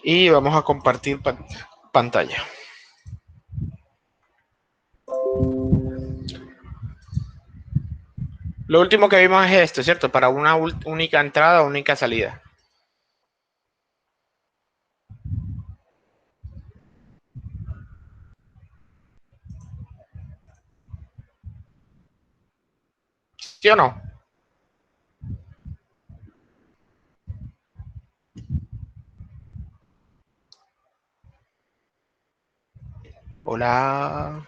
Y vamos a compartir pantalla. Lo último que vimos es esto, ¿cierto? Para una única entrada, única salida. ¿Sí o no? Hola.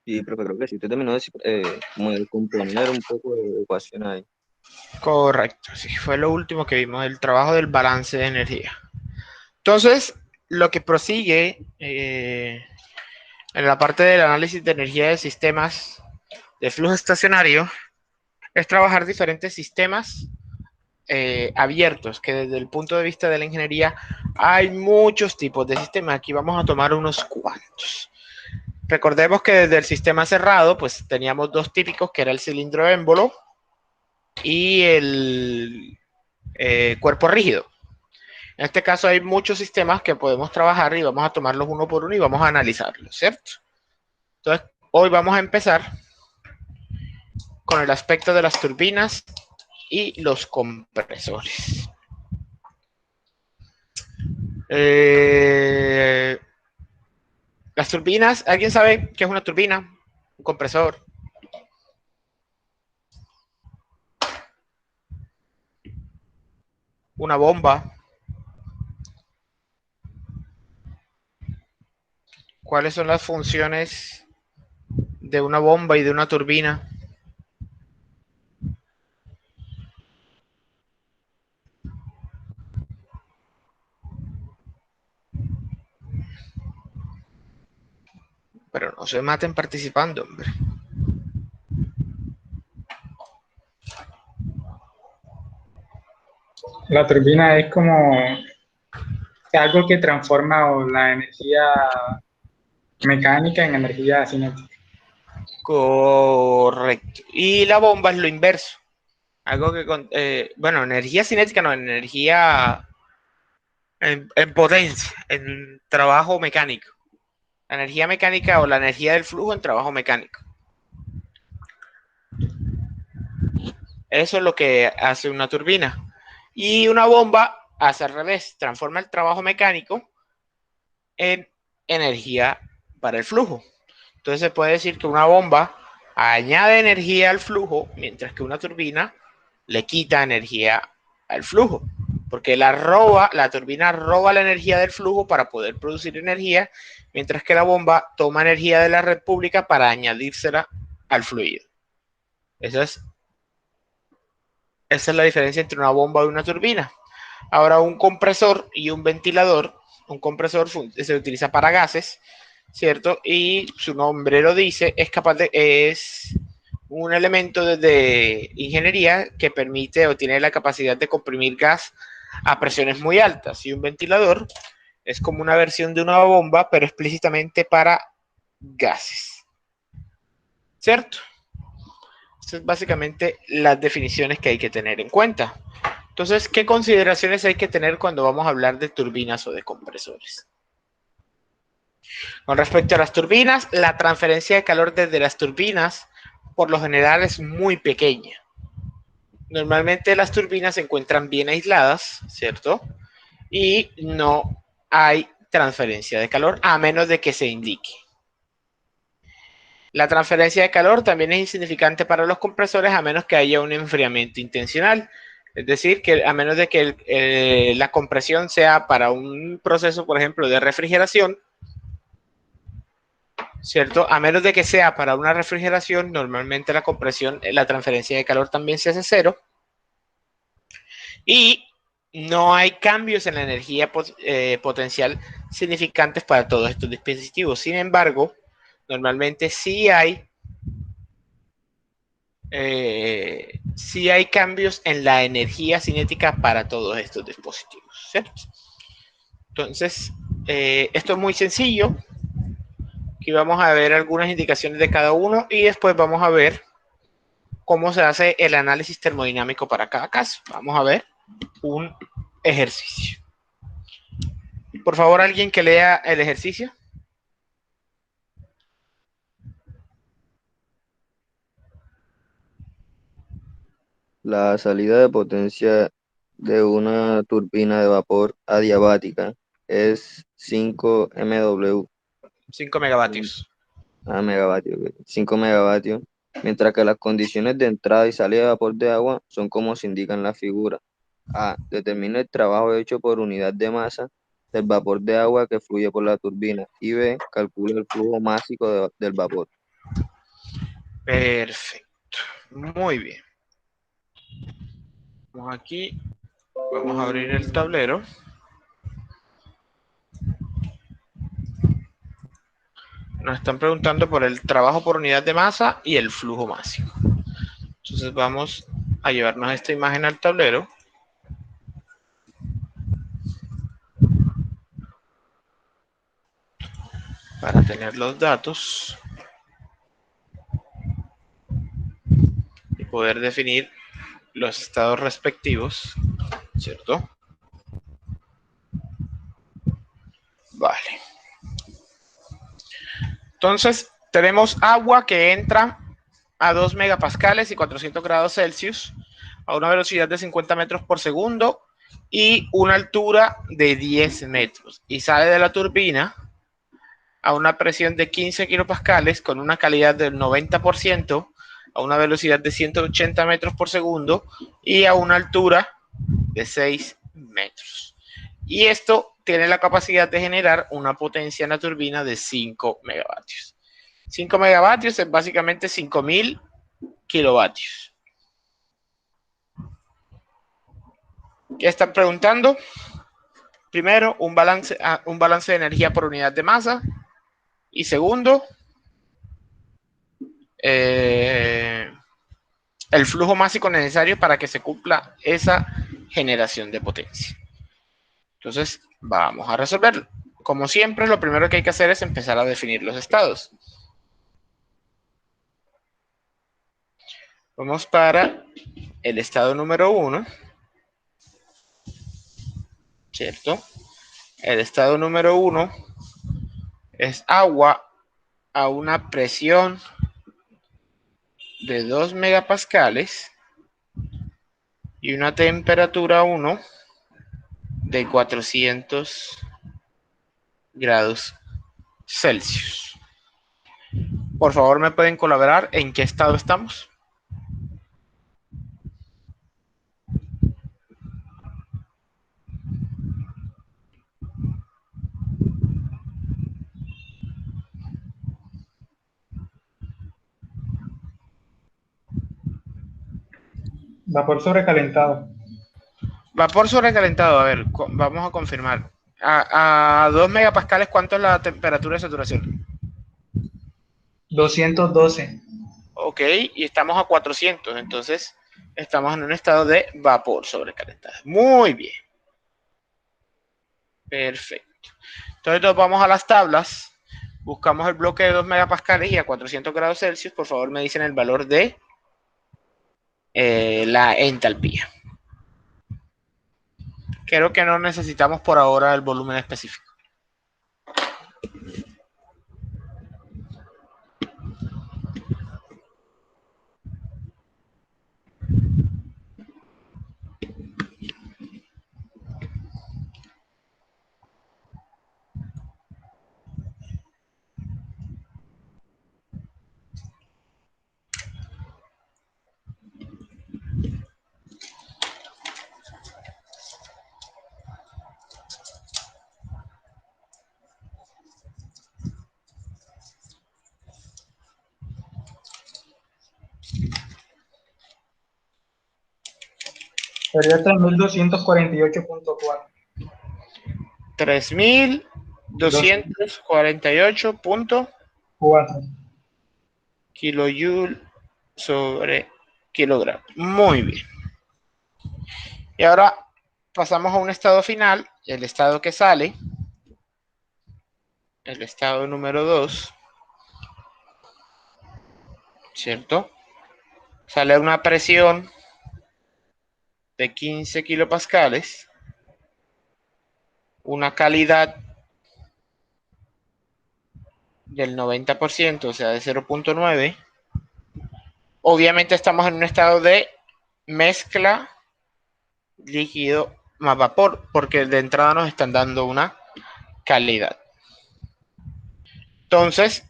Sí, pero creo que sí, usted terminó como de componer un poco de ecuación ahí. Correcto, sí, fue lo último que vimos, el trabajo del balance de energía. Entonces, lo que prosigue en la parte del análisis de energía de sistemas de flujo estacionario es trabajar diferentes sistemas abiertos, que desde el punto de vista de la ingeniería hay muchos tipos de sistemas. Aquí vamos a tomar unos cuantos. Recordemos que desde el sistema cerrado, pues teníamos dos típicos, que era el cilindro émbolo y el cuerpo rígido. En este caso hay muchos sistemas que podemos trabajar y vamos a tomarlos uno por uno y vamos a analizarlos, ¿cierto? Entonces, hoy vamos a empezar con el aspecto de las turbinas y los compresores. Eh, las turbinas, ¿alguien sabe qué es una turbina? Un compresor, una bomba. ¿Cuáles son las funciones de una bomba y de una turbina? Pero no se maten participando, hombre. La turbina es como algo que transforma la energía mecánica en energía cinética. Correcto. Y la bomba es lo inverso. Algo que, bueno, energía cinética, no, energía en potencia, en trabajo mecánico. La energía mecánica o la energía del flujo en trabajo mecánico. Eso es lo que hace una turbina. Y una bomba hace al revés, transforma el trabajo mecánico en energía para el flujo. Entonces se puede decir que una bomba añade energía al flujo, mientras que una turbina le quita energía al flujo. Porque la turbina roba la energía del flujo para poder producir energía, mientras que la bomba toma energía de la red pública para añadírsela al fluido. Esa es la diferencia entre una bomba y una turbina. Ahora, un compresor y un ventilador, un compresor se utiliza para gases, ¿cierto? Y su nombre lo dice, es un elemento de ingeniería que permite o tiene la capacidad de comprimir gas a presiones muy altas. Y un ventilador es como una versión de una bomba, pero explícitamente para gases, ¿cierto? Estas es básicamente las definiciones que hay que tener en cuenta. Entonces, ¿qué consideraciones hay que tener cuando vamos a hablar de turbinas o de compresores? Con respecto a las turbinas, la transferencia de calor desde las turbinas por lo general es muy pequeña. Normalmente las turbinas se encuentran bien aisladas, ¿cierto? Y no hay transferencia de calor a menos de que se indique. La transferencia de calor también es insignificante para los compresores a menos que haya un enfriamiento intencional. Es decir, que a menos de que la compresión sea para un proceso, por ejemplo, de refrigeración, ¿cierto? A menos de que sea para una refrigeración, normalmente la compresión, la transferencia de calor también se hace cero. Y no hay cambios en la energía potencial significantes para todos estos dispositivos. Sin embargo, normalmente sí hay cambios en la energía cinética para todos estos dispositivos, ¿cierto? Entonces, esto es muy sencillo. Aquí vamos a ver algunas indicaciones de cada uno y después vamos a ver cómo se hace el análisis termodinámico para cada caso. Vamos a ver un ejercicio. Por favor, alguien que lea el ejercicio. La salida de potencia de una turbina de vapor adiabática es 5 MW 5 megavatios. a megavatios, 5 megavatios, mientras que las condiciones de entrada y salida de vapor de agua son como se indica en la figura. A. Determina el trabajo hecho por unidad de masa del vapor de agua que fluye por la turbina. Y B. Calcula el flujo másico del vapor. Perfecto. Muy bien. Vamos aquí. Vamos a abrir el tablero. Nos están preguntando por el trabajo por unidad de masa y el flujo másico. Entonces vamos a llevarnos esta imagen al tablero. Para tener los datos y poder definir los estados respectivos, ¿cierto? Vale. Entonces, tenemos agua que entra a 2 megapascales y 400 grados Celsius a una velocidad de 50 metros por segundo y una altura de 10 metros. Y sale de la turbina a una presión de 15 kilopascales con una calidad del 90% a una velocidad de 180 metros por segundo y a una altura de 6 metros. Y esto tiene la capacidad de generar una potencia en la turbina de 5 megavatios. 5 megavatios es básicamente 5000 kilovatios. ¿Qué están preguntando? Primero, un balance de energía por unidad de masa. Y segundo, el flujo másico necesario para que se cumpla esa generación de potencia. Entonces, vamos a resolverlo. Como siempre, lo primero que hay que hacer es empezar a definir los estados. Vamos para el estado número 1, ¿cierto? El estado número 1 es agua a una presión de 2 megapascales y una temperatura 1 de 400 grados Celsius. Por favor, ¿me pueden colaborar en qué estado estamos? Vapor sobrecalentado. Vapor sobrecalentado, a ver, vamos a confirmar. A 2 megapascales, ¿cuánto es la temperatura de saturación? 212. Ok, y estamos a 400, entonces estamos en un estado de vapor sobrecalentado. Muy bien. Perfecto. Entonces nos vamos a las tablas, buscamos el bloque de 2 megapascales y a 400 grados Celsius, por favor me dicen el valor de la entalpía. Creo que no necesitamos por ahora el volumen específico. Sería 3248.4. 3248 4. kilojoule sobre kilogramo. Muy bien. Y ahora pasamos a un estado final, el estado que sale, el estado número 2, ¿cierto? sale una presión de 15 kilopascales, una calidad del 90%, o sea, de 0.9. Obviamente estamos en un estado de mezcla líquido más vapor, porque de entrada nos están dando una calidad. Entonces,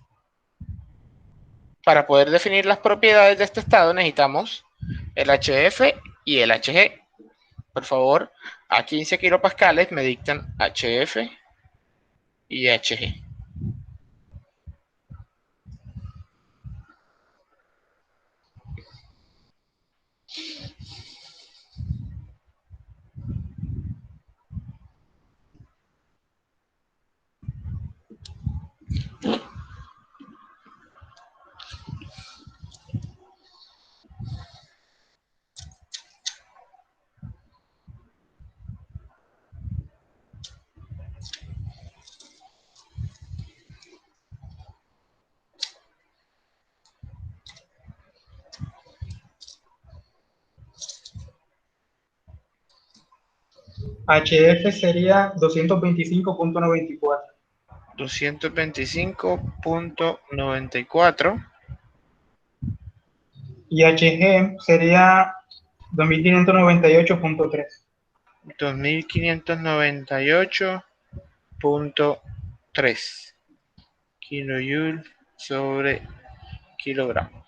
para poder definir las propiedades de este estado necesitamos el HF y el Hg. Por favor, a 15 kilopascales me dictan HF y Hg. HF sería 225.94 225.94. y HG sería 2598.3. 2598.3 kilojoule sobre kilogramo.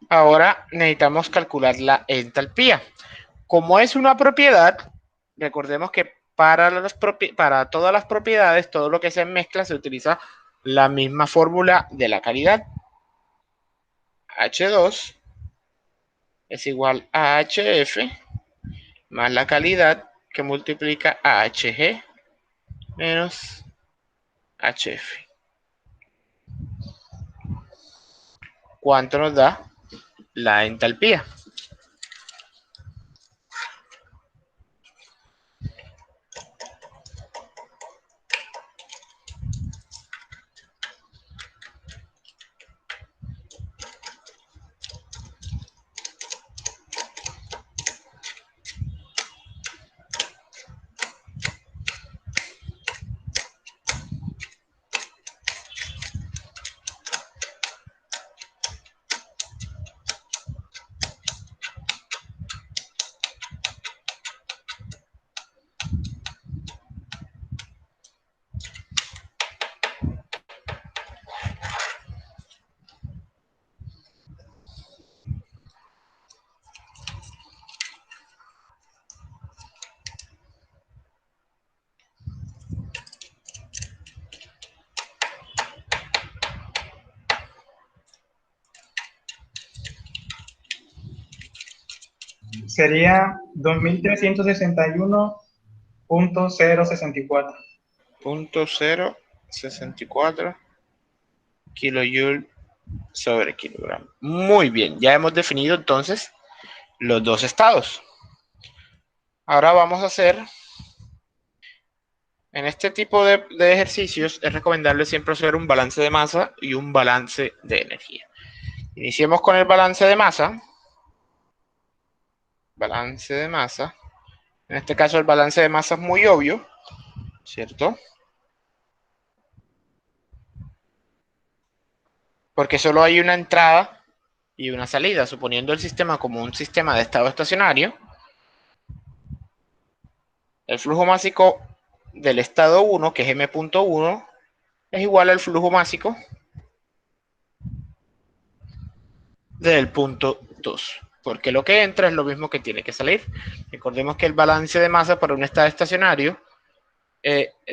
Ahora necesitamos calcular la entalpía. Como es una propiedad, recordemos que para todas las propiedades, todo lo que se mezcla, se utiliza la misma fórmula de la calidad. H2 es igual a HF más la calidad que multiplica a HG menos HF. ¿Cuánto nos da la entalpía? Sería 2361.064. 0.064 kilojoule sobre kilogramo. Muy bien, ya hemos definido entonces los dos estados. Ahora vamos a hacer, en este tipo de ejercicios es recomendable siempre hacer un balance de masa y un balance de energía. Iniciemos con el balance de masa. Balance de masa. En este caso el balance de masa es muy obvio, ¿cierto? Porque solo hay una entrada y una salida, suponiendo el sistema como un sistema de estado estacionario. El flujo másico del estado 1, que es m.1, es igual al flujo másico del punto 2, porque lo que entra es lo mismo que tiene que salir. Recordemos que el balance de masa para un estado estacionario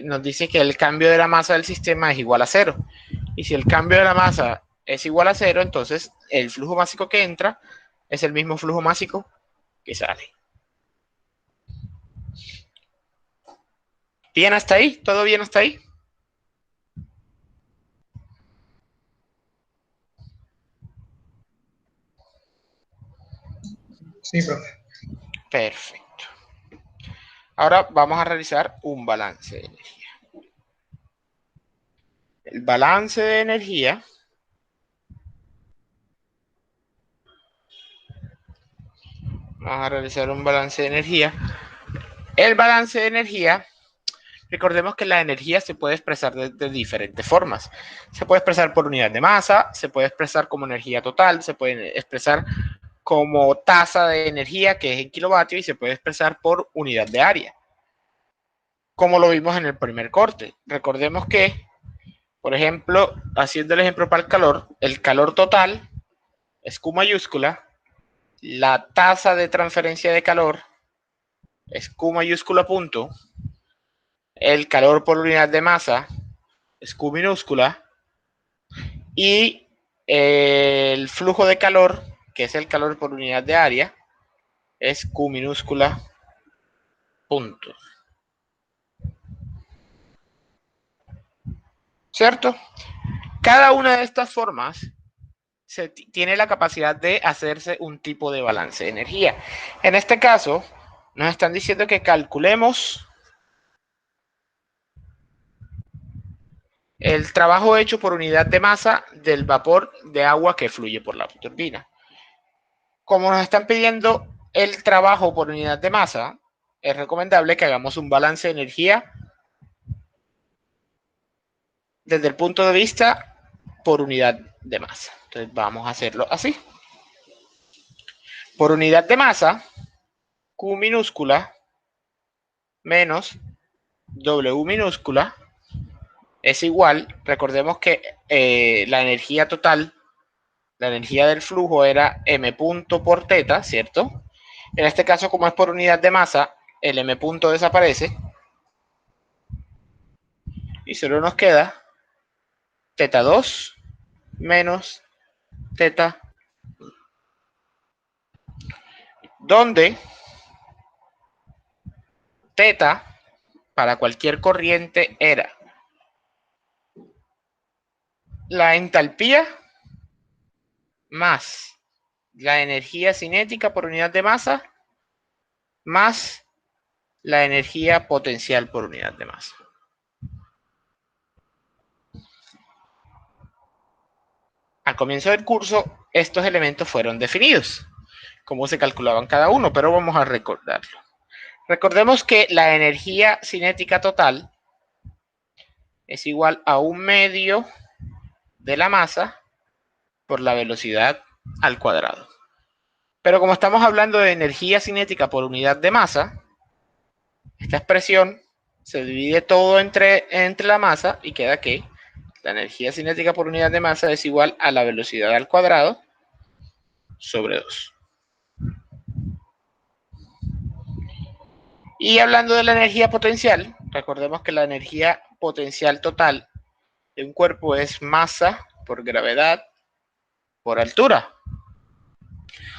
nos dice que el cambio de la masa del sistema es igual a 0. Y si el cambio de la masa es igual a 0, entonces el flujo másico que entra es el mismo flujo másico que sale. ¿Bien hasta ahí? ¿Todo bien hasta ahí? Sí, profe. Perfecto. Ahora vamos a realizar un balance de energía. El balance de energía Vamos a realizar un balance de energía. El balance de energía, recordemos que la energía se puede expresar de diferentes formas. Se puede expresar por unidad de masa, se puede expresar como energía total, se puede expresar como tasa de energía, que es en kilovatios, y se puede expresar por unidad de área, como lo vimos en el primer corte. Recordemos que, por ejemplo, haciendo el ejemplo para el calor total es Q mayúscula, la tasa de transferencia de calor es Q mayúscula punto, el calor por unidad de masa es Q minúscula, y el flujo de calor, que es el calor por unidad de área, es Q minúscula punto. ¿Cierto? Cada una de estas formas tiene la capacidad de hacerse un tipo de balance de energía. En este caso, nos están diciendo que calculemos el trabajo hecho por unidad de masa del vapor de agua que fluye por la turbina. Como nos están pidiendo el trabajo por unidad de masa, es recomendable que hagamos un balance de energía desde el punto de vista por unidad de masa. Entonces vamos a hacerlo así. Por unidad de masa, Q minúscula menos W minúscula es igual, recordemos que la energía total, la energía del flujo era M punto por teta, ¿cierto? En este caso, como es por unidad de masa, el M punto desaparece y solo nos queda teta 2 menos teta, donde teta para cualquier corriente era la entalpía más la energía cinética por unidad de masa más la energía potencial por unidad de masa. Al comienzo del curso, estos elementos fueron definidos, cómo se calculaban cada uno, pero vamos a recordarlo. Recordemos que la energía cinética total es igual a 1/2 de la masa por la velocidad al cuadrado. Pero como estamos hablando de energía cinética por unidad de masa, esta expresión se divide todo entre la masa y queda que la energía cinética por unidad de masa es igual a la velocidad al cuadrado sobre 2. Y hablando de la energía potencial, recordemos que la energía potencial total de un cuerpo es masa por gravedad por altura.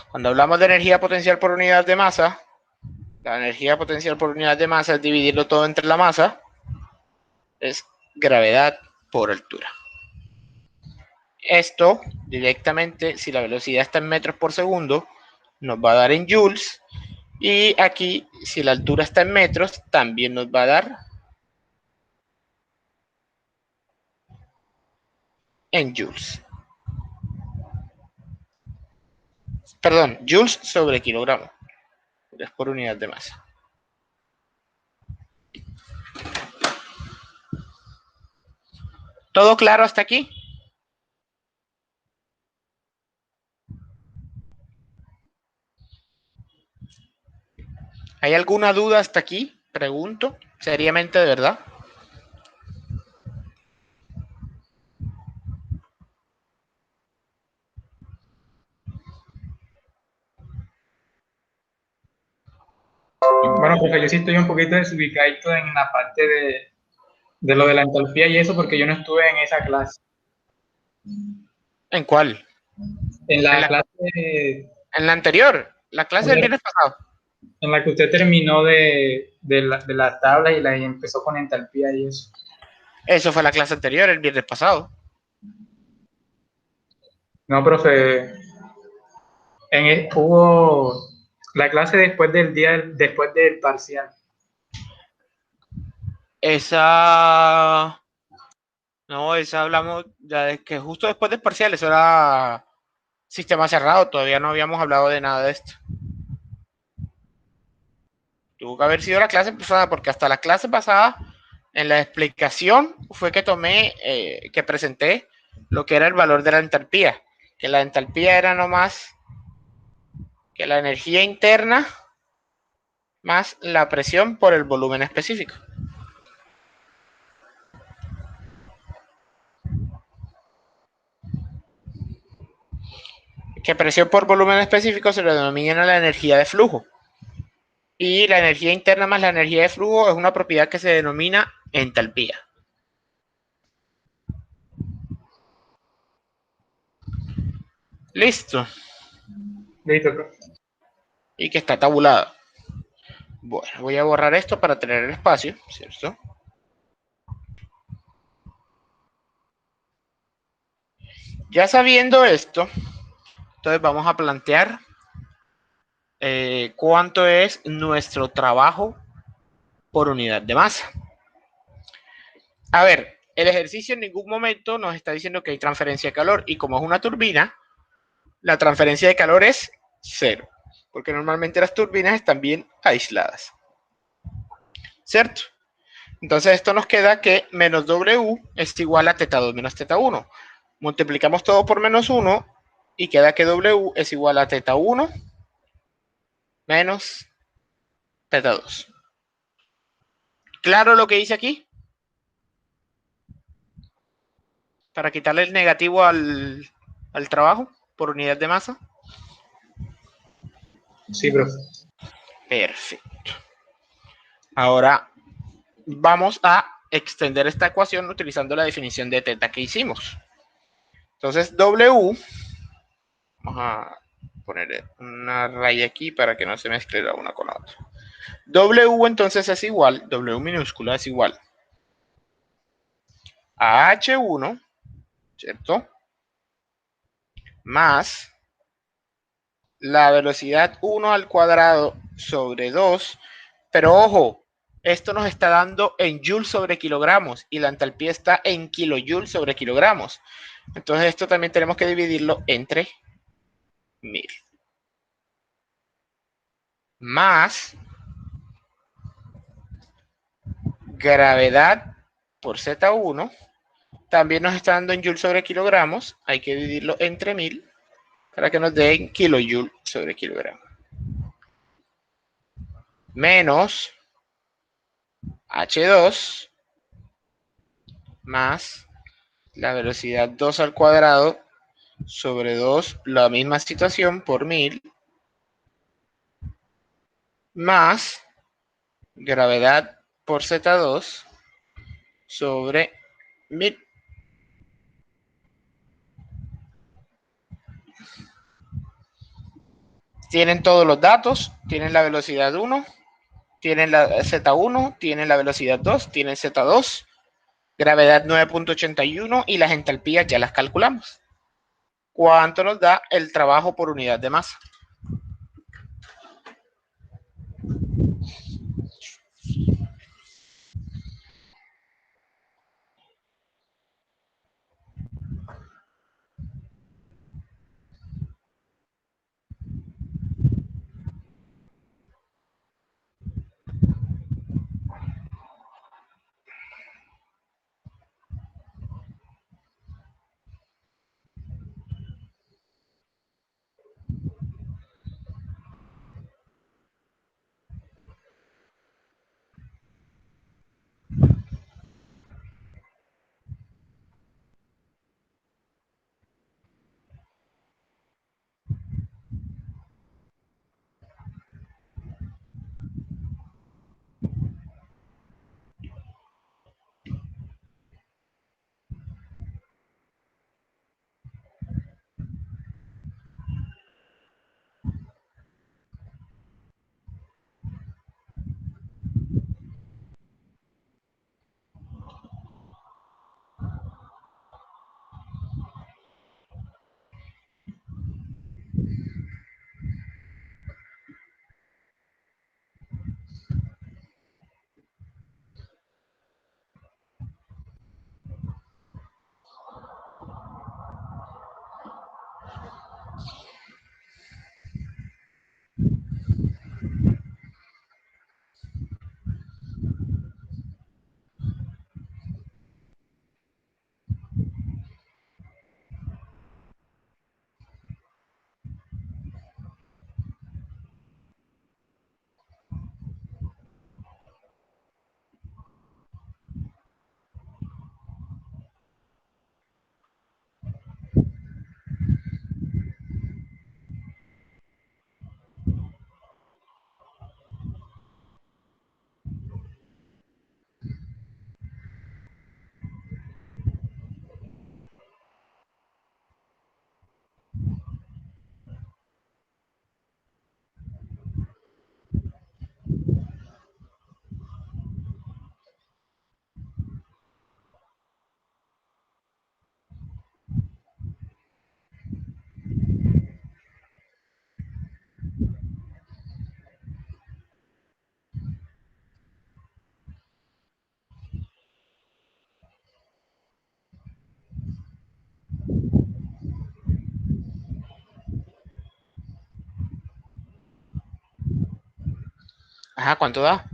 Cuando hablamos de energía potencial por unidad de masa, la energía potencial por unidad de masa es dividirlo todo entre la masa, es gravedad por altura. Esto directamente, si la velocidad está en metros por segundo, nos va a dar en joules. Y aquí, si la altura está en metros, también nos va a dar en joules. Perdón, joules sobre kilogramo. Es por unidad de masa. ¿Todo claro hasta aquí? ¿Hay alguna duda hasta aquí? Pregunto, seriamente, de verdad. Bueno, profe, yo sí estoy un poquito desubicado en la parte de lo de la entalpía y eso, porque yo no estuve en esa clase. ¿En cuál? En la clase En la anterior, la clase del viernes pasado. en la que usted terminó de las tablas y empezó con entalpía y eso. Eso fue la clase anterior, el viernes pasado. No, profe, hubo la clase después después del parcial. Esa... No, esa hablamos ya de que justo después del parcial, eso era sistema cerrado, todavía no habíamos hablado de nada de esto. Tuvo que haber sido la clase pasada, porque hasta la clase pasada, en la explicación, fue que tomé, que presenté lo que era el valor de la entalpía. Que la entalpía era no más que la energía interna más la presión por el volumen específico. Que presión por volumen específico se le denomina la energía de flujo. Y la energía interna más la energía de flujo es una propiedad que se denomina entalpía. Listo. Listo, profe. Y que está tabulado. Bueno, voy a borrar esto para tener el espacio, ¿cierto? Ya sabiendo esto, entonces vamos a plantear cuánto es nuestro trabajo por unidad de masa. A ver, el ejercicio en ningún momento nos está diciendo que hay transferencia de calor, y como es una turbina, la transferencia de calor es cero, porque normalmente las turbinas están bien aisladas, ¿cierto? Entonces esto nos queda que menos W es igual a θ2 menos θ1. Multiplicamos todo por menos 1 y queda que W es igual a θ1 menos θ2. ¿Claro lo que hice aquí? Para quitarle el negativo al trabajo por unidad de masa. Sí, profe. Perfecto. Ahora vamos a extender esta ecuación utilizando la definición de θ que hicimos. Entonces W, vamos a poner una raya aquí para que no se mezcle la una con la otra. W entonces es igual, W minúscula es igual a H1, ¿cierto? Más la velocidad 1 al cuadrado sobre 2, pero ojo, esto nos está dando en joules sobre kilogramos y la entalpía está en kilojoules sobre kilogramos. Entonces esto también tenemos que dividirlo entre 1000. Más gravedad por Z1, también nos está dando en joules sobre kilogramos, hay que dividirlo entre 1000 para que nos dé en kilojoule sobre kilogramo. Menos H2 más la velocidad 2 al cuadrado sobre 2, la misma situación por 1000, más gravedad por Z2 sobre 1000. Tienen todos los datos, tienen la velocidad 1, tienen la Z1, tienen la velocidad 2, tienen Z2, gravedad 9.81 y las entalpías ya las calculamos. ¿Cuánto nos da el trabajo por unidad de masa? Ajá, ¿cuánto da?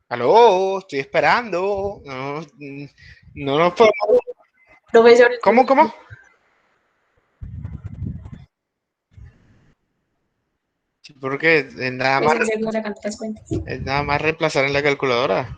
Aló, estoy esperando. No, no nos podemos. Profesor, ¿Cómo? Sí, porque es el segundo sacando las cuentas. es nada más reemplazar en la calculadora.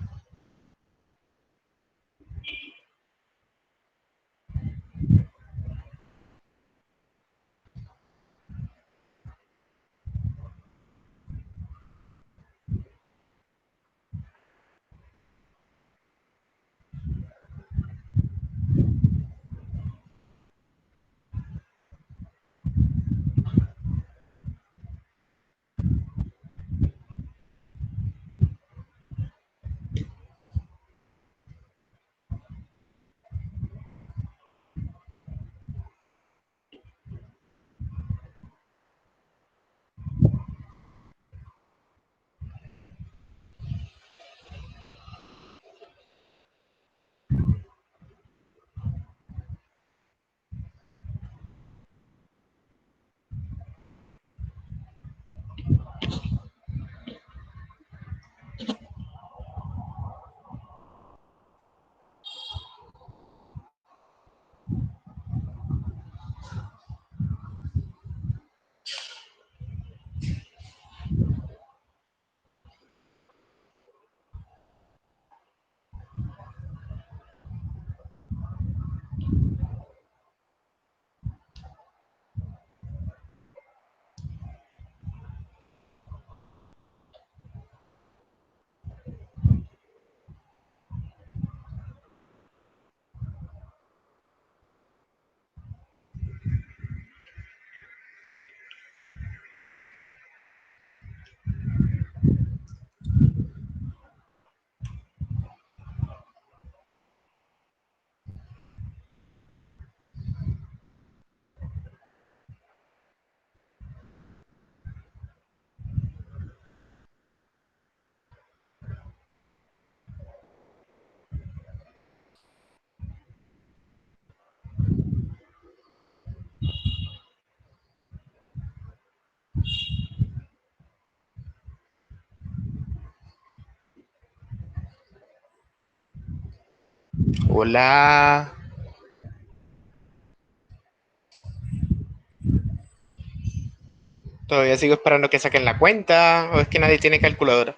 Hola. Todavía sigo esperando que saquen la cuenta. ¿O es que nadie tiene calculadora?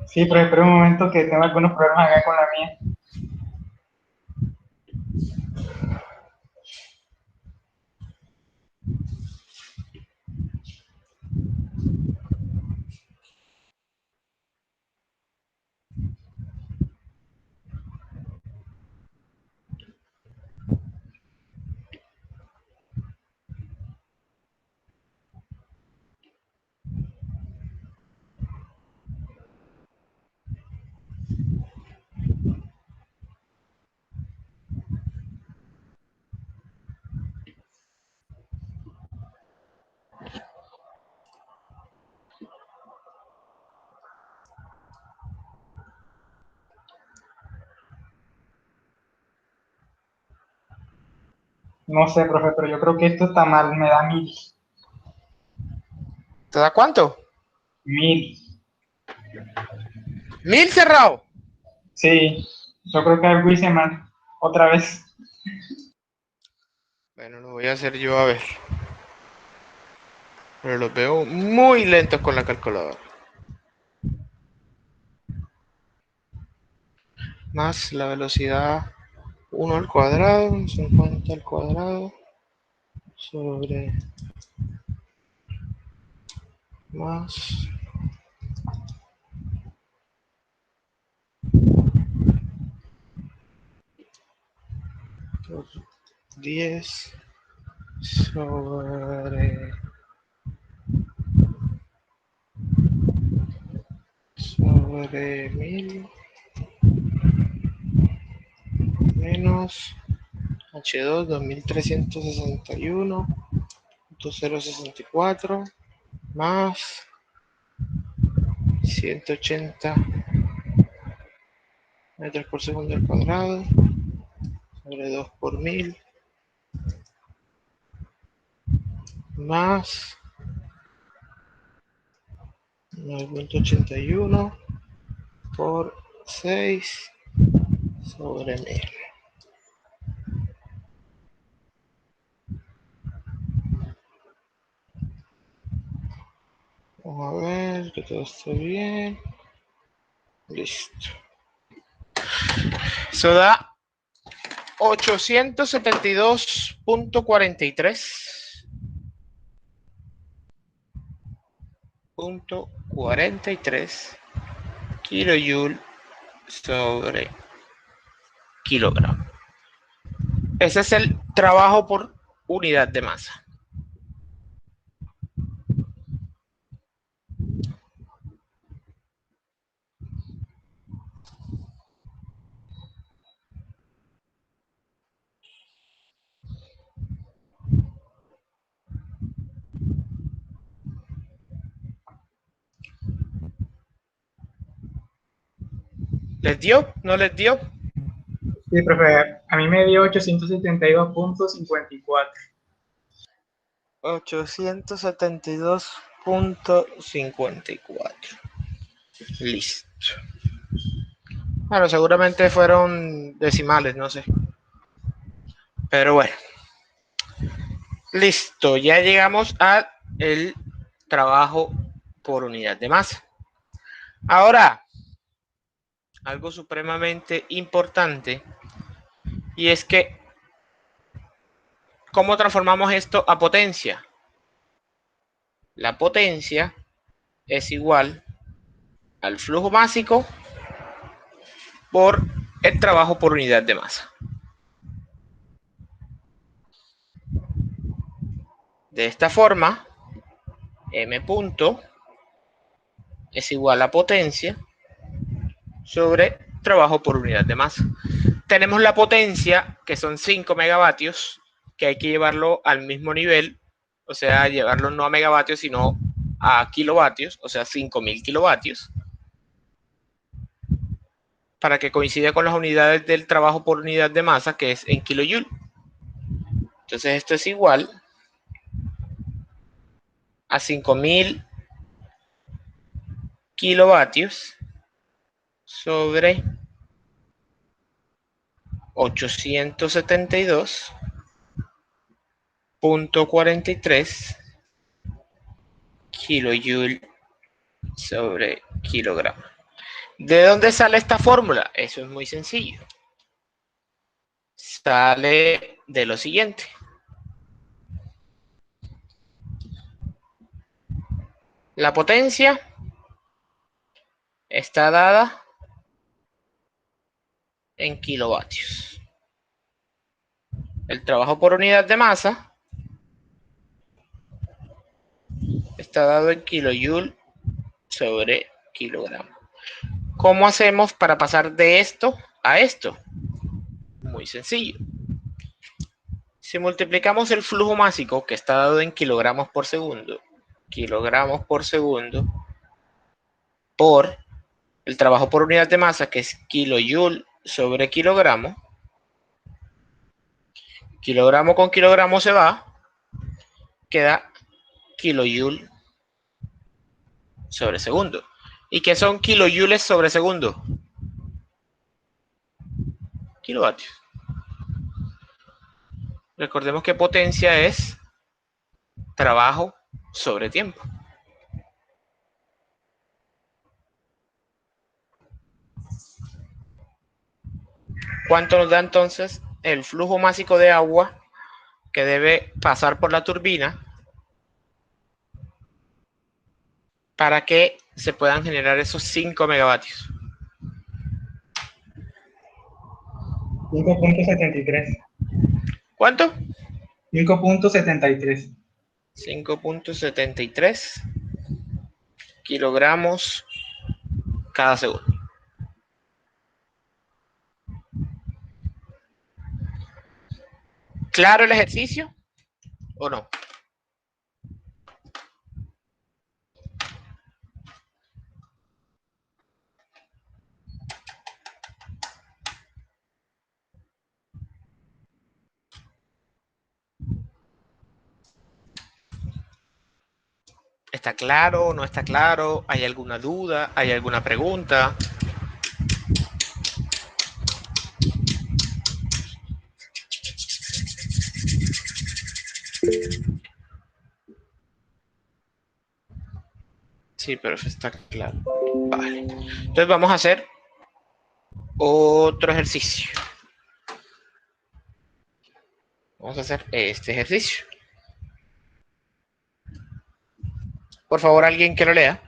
Sí, pero espera un momento que tengo algunos problemas acá con la mía. No sé, profe, pero yo creo que esto está mal, me da mil. ¿Te da cuánto? 1000. 1000 cerrado. Sí, yo creo que algo hice mal. Otra vez. Bueno, lo voy a hacer yo a ver. Pero los veo muy lentos con la calculadora. Más la velocidad 1 al cuadrado, 50 al cuadrado, sobre más 10 sobre 1000 menos H2 2361.064 más 180 metros por segundo al cuadrado sobre 2 por 1000 más 9.81 por 6 sobre 1000. Vamos a ver que todo esté bien. Listo. Eso da 872.43 kilojoule sobre kilogramo. Ese es el trabajo por unidad de masa. ¿Les dio? ¿No les dio? Sí, profe, a mí me dio 872.54. 872.54. Listo. Bueno, seguramente fueron decimales, no sé. Pero bueno. Listo, ya llegamos al trabajo por unidad de masa. Ahora, algo supremamente importante, y es que, ¿cómo transformamos esto a potencia? La potencia es igual al flujo másico por el trabajo por unidad de masa. De esta forma, M punto es igual a potencia sobre trabajo por unidad de masa. Tenemos la potencia, que son 5 megavatios, que hay que llevarlo al mismo nivel, o sea, llevarlo no a megavatios, sino a kilovatios, o sea, 5000 kilovatios, para que coincida con las unidades del trabajo por unidad de masa, que es en kilojoule. Entonces esto es igual a 5000 kilovatios sobre 872.43 kilojoule sobre kilogramo. ¿De dónde sale esta fórmula? Eso es muy sencillo. Sale de lo siguiente. La potencia está dada en kilovatios. El trabajo por unidad de masa está dado en kilojoule sobre kilogramo. ¿Cómo hacemos para pasar de esto a esto? Muy sencillo. Si multiplicamos el flujo másico, que está dado en kilogramos por segundo, por el trabajo por unidad de masa, que es kilojoule sobre kilogramo, kilogramo con kilogramo se va, queda kilojoule sobre segundo. ¿Y qué son kilojoules sobre segundo? Kilovatios. Recordemos que potencia es trabajo sobre tiempo. ¿Cuánto nos da entonces el flujo másico de agua que debe pasar por la turbina para que se puedan generar esos 5 megavatios? 5.73. ¿Cuánto? 5.73. 5.73 kilogramos cada segundo. ¿Claro el ejercicio o no? ¿Está claro? ¿No está claro? ¿Hay alguna duda? ¿Hay alguna pregunta? Sí, pero está claro. Vale. Entonces vamos a hacer otro ejercicio. Vamos a hacer este ejercicio. Por favor, alguien que lo lea.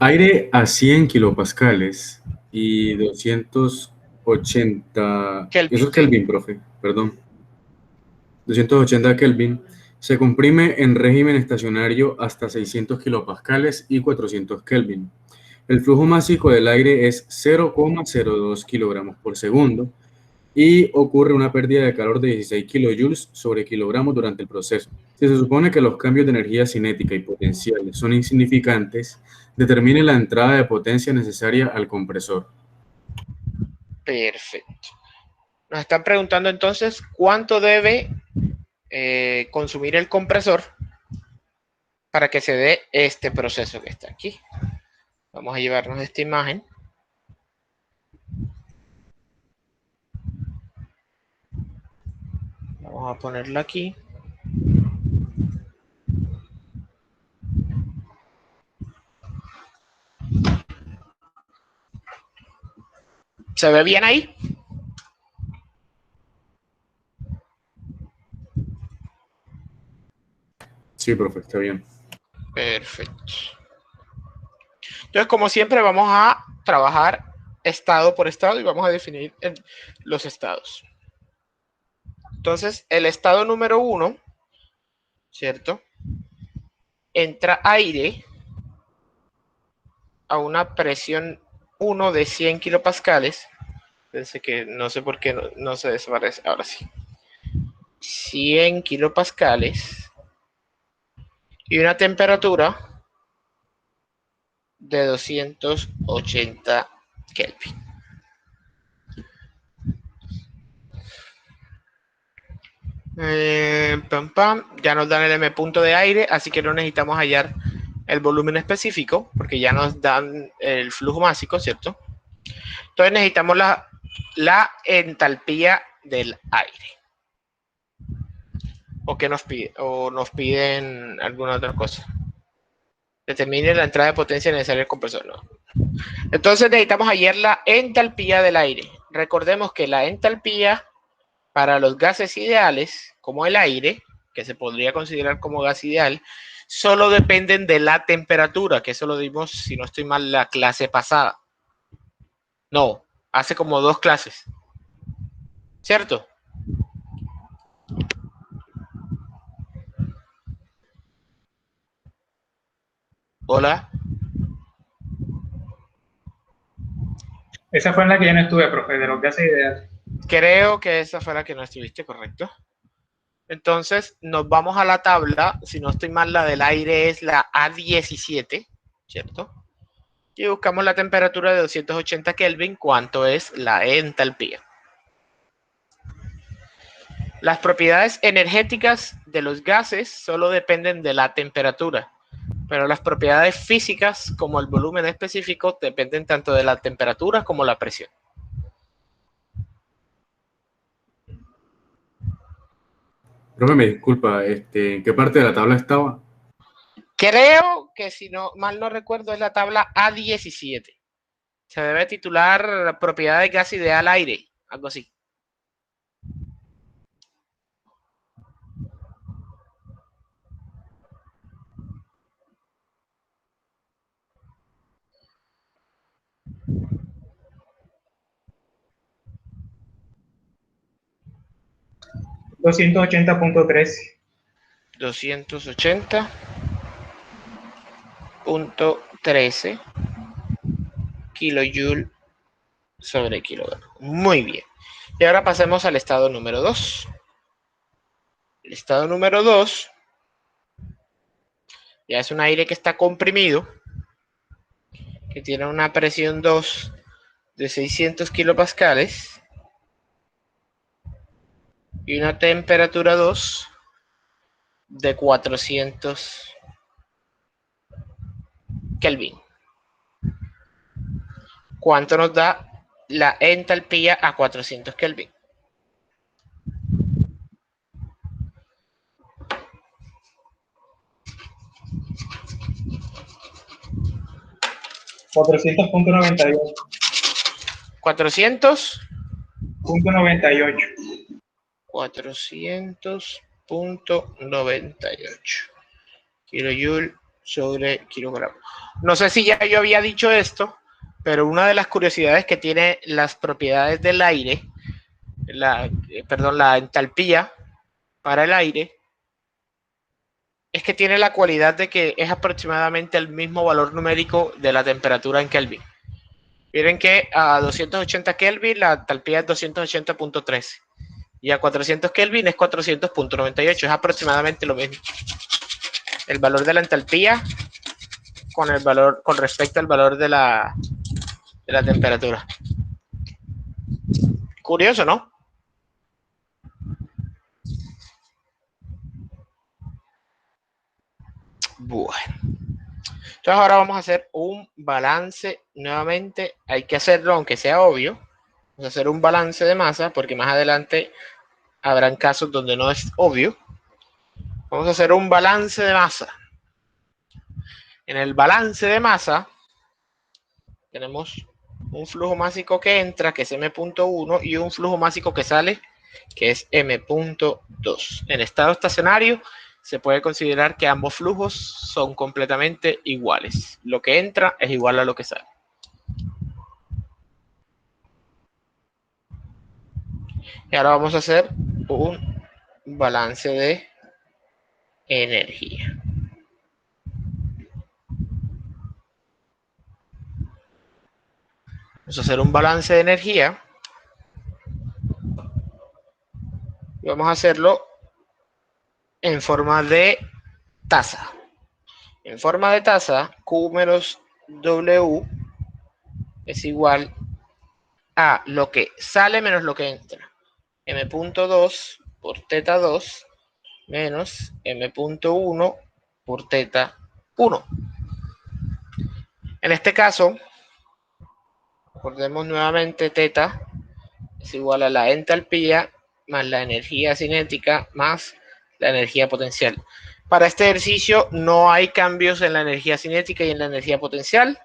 Aire a 100 kilopascales y 280... Kelvin. Eso es Kelvin, profe, perdón. 280 Kelvin. Se comprime en régimen estacionario hasta 600 kilopascales y 400 Kelvin. El flujo másico del aire es 0,02 kilogramos por segundo y ocurre una pérdida de calor de 16 kilojoules sobre kilogramos durante el proceso. Si se supone que los cambios de energía cinética y potencial son insignificantes, determine la entrada de potencia necesaria al compresor. Perfecto. Nos están preguntando entonces cuánto debe consumir el compresor para que se dé este proceso que está aquí. Vamos a llevarnos esta imagen. Vamos a ponerla aquí. ¿Se ve bien ahí? Sí, profe, está bien. Perfecto. Entonces, como siempre, vamos a trabajar estado por estado y vamos a definir los estados. Entonces, el estado número 1, ¿cierto? Entra aire a una presión 1 de 100 kilopascales. Pensé que no sé por qué no se desaparece. Ahora sí. 100 kilopascales y una temperatura de 280 Kelvin. Ya nos dan el M punto de aire, así que no necesitamos hallar el volumen específico, porque ya nos dan el flujo másico, ¿cierto? Entonces necesitamos la entalpía del aire. ¿O qué nos pide? ¿O nos piden alguna otra cosa? Determine la entrada de potencia necesaria al compresor. No. Entonces necesitamos hallar la entalpía del aire. Recordemos que la entalpía para los gases ideales, como el aire, que se podría considerar como gas ideal, solo dependen de la temperatura, que eso lo dimos, si no estoy mal, la clase pasada. No, hace como 2 clases. ¿Cierto? Hola. Esa fue en la que yo no estuve, profe, de los gases ideales. Creo que esa fue la que no estuviste, correcto. Entonces, nos vamos a la tabla. Si no estoy mal, la del aire es la A17, ¿cierto? Y buscamos la temperatura de 280 Kelvin, ¿cuánto es la entalpía? Las propiedades energéticas de los gases solo dependen de la temperatura, pero las propiedades físicas, como el volumen específico, dependen tanto de la temperatura como la presión. Profe, me disculpa, ¿en qué parte de la tabla estaba? Creo que, si no mal no recuerdo, es la tabla A17. Se debe titular propiedades de gas ideal aire, algo así. $280.13. 280.13 kilojoule sobre kilogramo. Muy bien. Y ahora pasemos al estado número 2. El estado número 2 ya es un aire que está comprimido, que tiene una presión 2 de 600 kilopascales y una temperatura 2 de 400 Kelvin. ¿Cuánto nos da la entalpía a 400 Kelvin? $400.98. 400.98. 400.98. 400.98 kilojoule sobre kilogramo. No sé si ya yo había dicho esto, pero una de las curiosidades que tiene las propiedades del aire, la entalpía para el aire, es que tiene la cualidad de que es aproximadamente el mismo valor numérico de la temperatura en Kelvin. Miren que a 280 Kelvin la entalpía es 280.13 y a 400 Kelvin es 400.98. Es aproximadamente lo mismo. El valor de la entalpía con respecto al valor de la temperatura. Curioso, ¿no? Bueno. Entonces ahora vamos a hacer un balance nuevamente. Hay que hacerlo aunque sea obvio. Vamos a hacer un balance de masa porque más adelante habrán casos donde no es obvio. Vamos a hacer un balance de masa. En el balance de masa tenemos un flujo másico que entra, que es M.1, y un flujo másico que sale, que es M.2. En estado estacionario se puede considerar que ambos flujos son completamente iguales. Lo que entra es igual a lo que sale. Y ahora vamos a hacer un balance de energía. Vamos a hacer un balance de energía. Y vamos a hacerlo en forma de tasa. En forma de tasa, Q menos W es igual a lo que sale menos lo que entra. M.2 por teta 2 menos M.1 por teta 1. En este caso, recordemos nuevamente, teta es igual a la entalpía más la energía cinética más la energía potencial. Para este ejercicio no hay cambios en la energía cinética y en la energía potencial.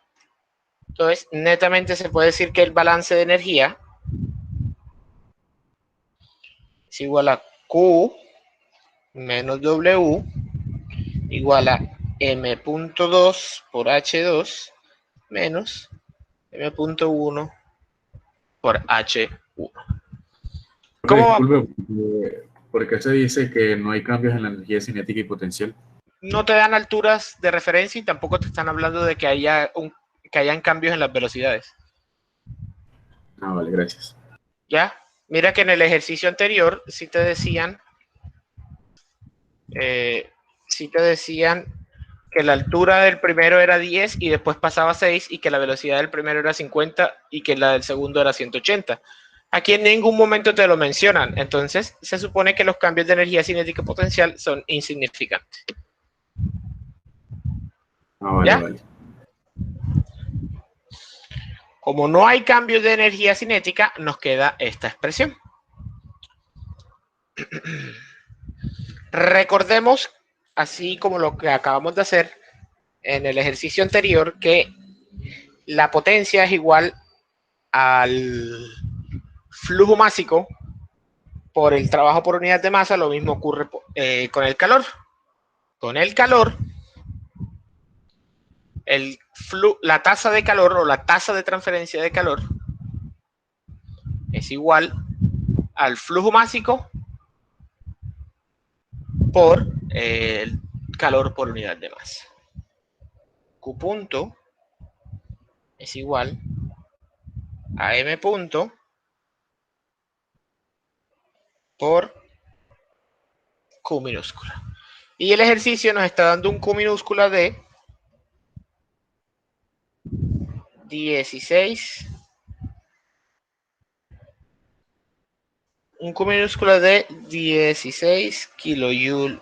Entonces, netamente se puede decir que el balance de energía es igual a Q menos W igual a M.2 por H2 menos M.1 por H1. ¿Cómo va? Disculpe, ¿por qué se dice que no hay cambios en la energía cinética y potencial? No te dan alturas de referencia y tampoco te están hablando de que hayan cambios en las velocidades. Ah, vale, gracias. ¿Ya? Mira que en el ejercicio anterior sí te decían que la altura del primero era 10 y después pasaba a 6 y que la velocidad del primero era 50 y que la del segundo era 180. Aquí en ningún momento te lo mencionan, entonces se supone que los cambios de energía cinética potencial son insignificantes. Vale, ¿Ya? vale. Como no hay cambios de energía cinética, nos queda esta expresión. Recordemos, así como lo que acabamos de hacer en el ejercicio anterior, que la potencia es igual al flujo másico por el trabajo por unidad de masa. Lo mismo ocurre con el calor. Con el calor, la tasa de calor o la tasa de transferencia de calor es igual al flujo másico por el calor por unidad de masa. Q punto es igual a M punto por Q minúscula. Y el ejercicio nos está dando un Q minúscula de 16. Un Q minúscula de 16 kilojoule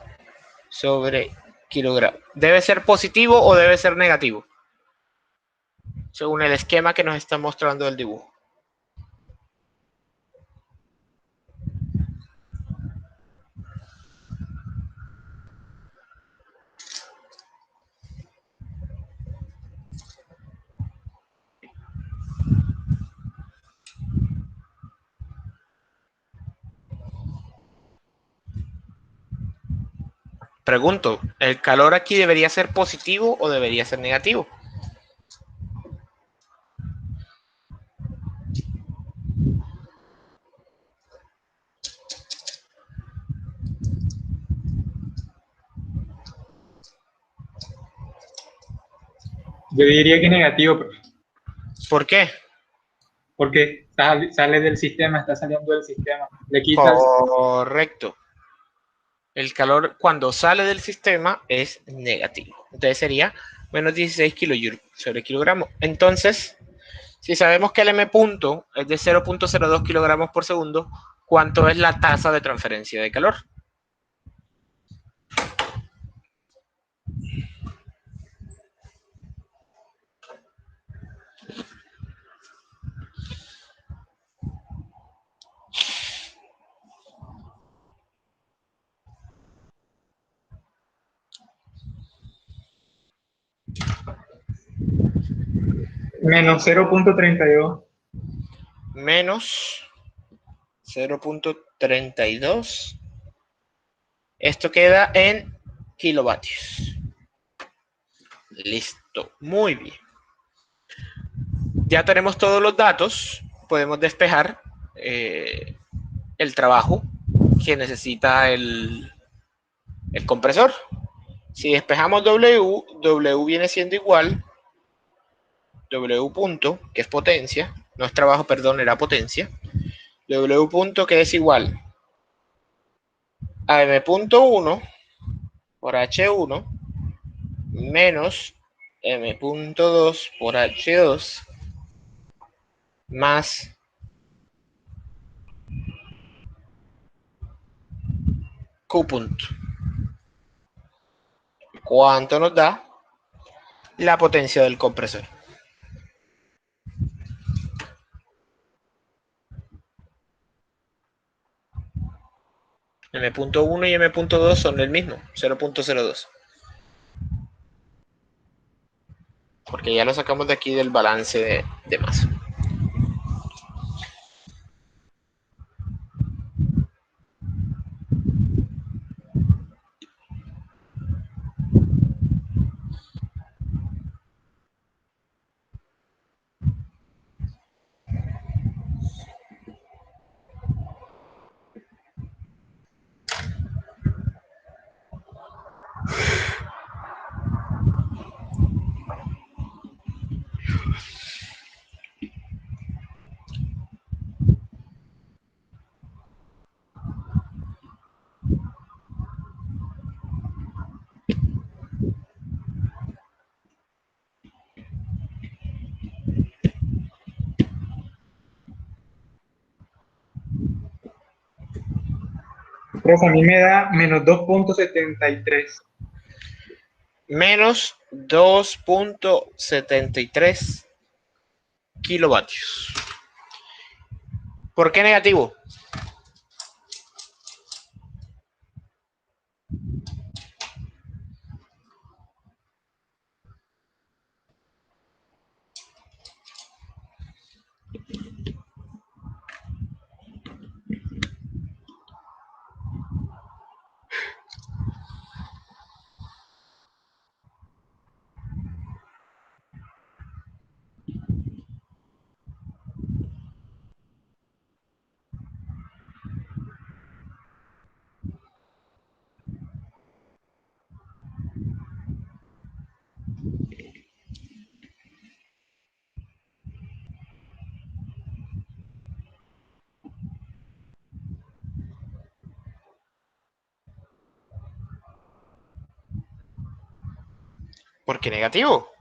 sobre kilogramo. ¿Debe ser positivo o debe ser negativo? Según el esquema que nos está mostrando el dibujo. Pregunto, ¿el calor aquí debería ser positivo o debería ser negativo? Yo diría que negativo, profe, ¿Por qué? porque sale del sistema, está saliendo del sistema. Le quita Correcto. El calor cuando sale del sistema es negativo. Entonces sería menos 16 kilojoule sobre kilogramo. Entonces, si sabemos que el M punto es de 0.02 kilogramos por segundo, ¿cuánto es la tasa de transferencia de calor? menos 0.32. Menos 0.32. Esto queda en kilovatios. Listo, muy bien. Ya tenemos todos los datos. Podemos despejar el trabajo que necesita el compresor. Si despejamos W viene siendo igual W punto, que es potencia, no es trabajo, perdón, era potencia. W punto que es igual a M punto 1 por H1 menos M punto 2 por H2 más Q punto. ¿Cuánto nos da la potencia del compresor? M.1 y M.2 son el mismo, 0.02. Porque ya lo sacamos de aquí del balance de masa. Profe, a mí me da menos 2.73. Menos 2.73 kilovatios. ¿Por qué negativo? ¿Por qué negativo?